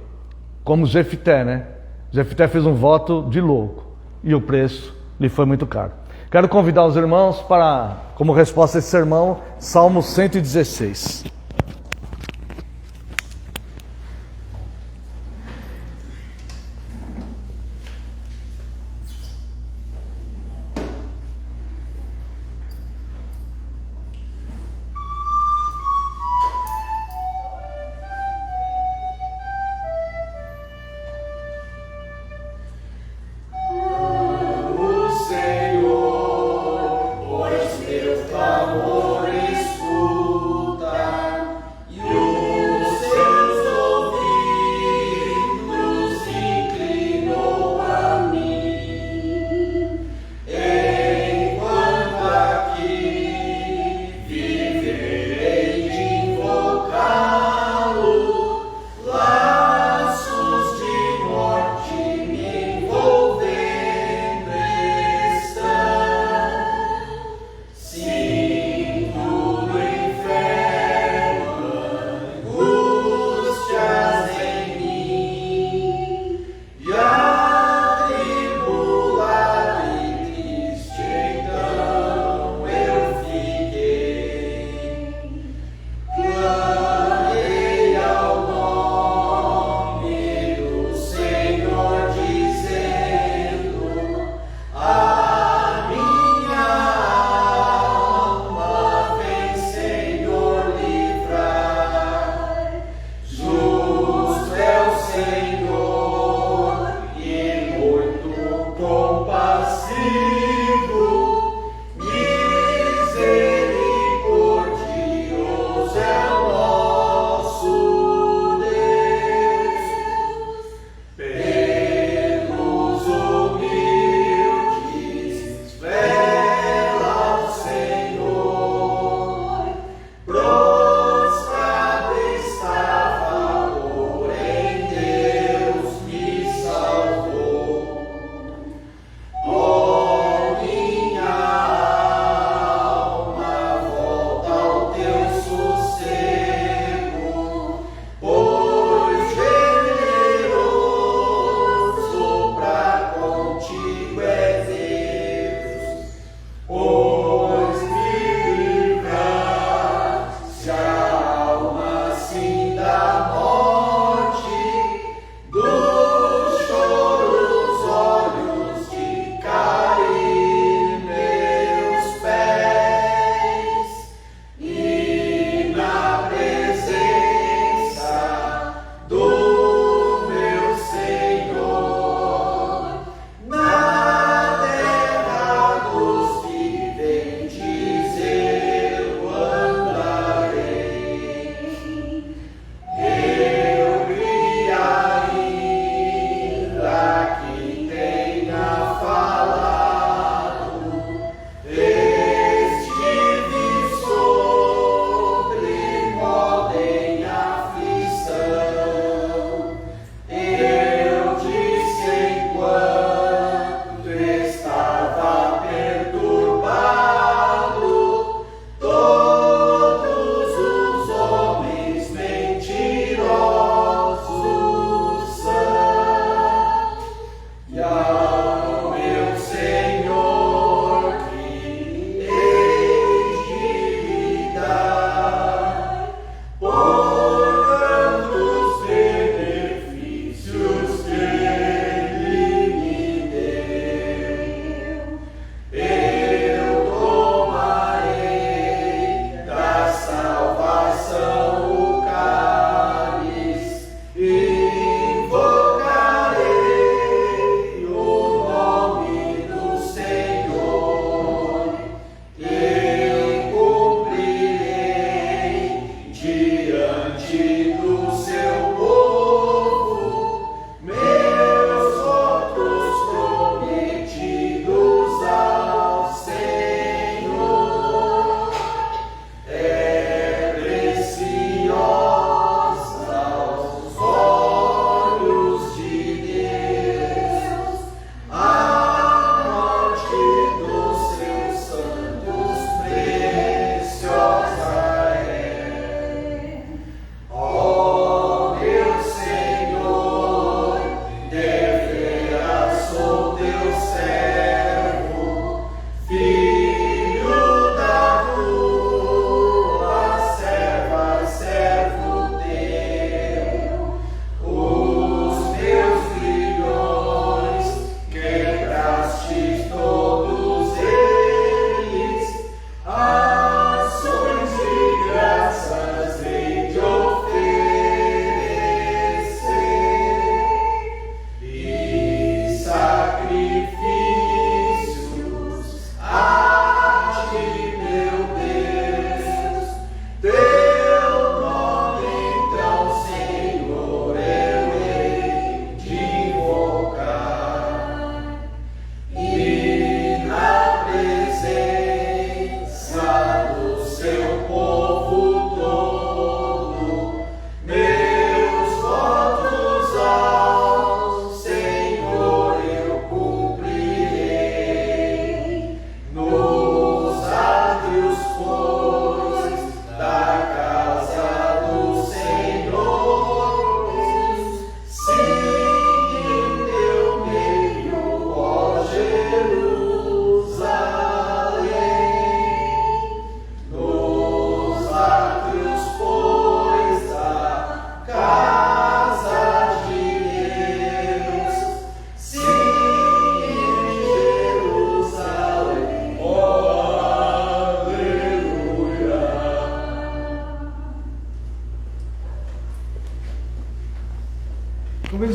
como Jefté, né? Jefté fez um voto de louco, e o preço lhe foi muito caro. Quero convidar os irmãos para, como resposta a esse sermão, Salmo 116. Sim.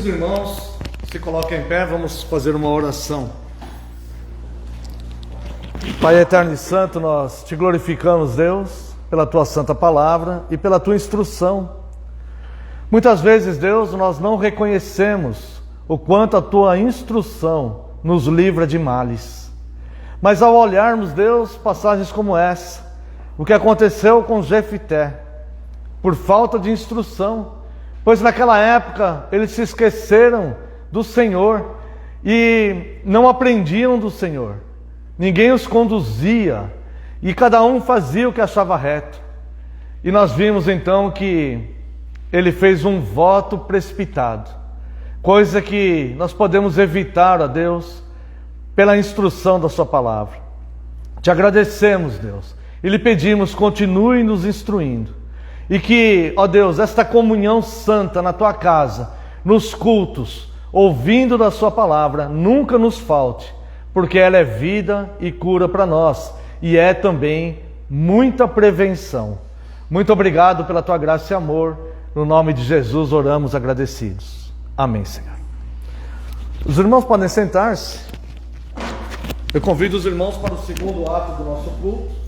os irmãos se coloquem em pé, vamos fazer uma oração. Pai eterno e santo, nós te glorificamos, Deus, pela tua santa palavra e pela tua instrução. Muitas vezes, Deus, nós não reconhecemos o quanto a tua instrução nos livra de males. Mas ao olharmos, Deus, passagens como essa, o que aconteceu com Jefité, por falta de instrução, pois naquela época eles se esqueceram do Senhor e não aprendiam do Senhor. Ninguém os conduzia e cada um fazia o que achava reto. E nós vimos então que ele fez um voto precipitado, coisa que nós podemos evitar, ó Deus, pela instrução da sua palavra. Te agradecemos, Deus, e lhe pedimos, continue nos instruindo. E que, ó Deus, esta comunhão santa na tua casa, nos cultos, ouvindo da sua palavra, nunca nos falte, porque ela é vida e cura para nós, e é também muita prevenção. Muito obrigado pela tua graça e amor. No nome de Jesus oramos agradecidos. Amém, Senhor. Os irmãos podem sentar-se. Eu convido os irmãos para o segundo ato do nosso culto.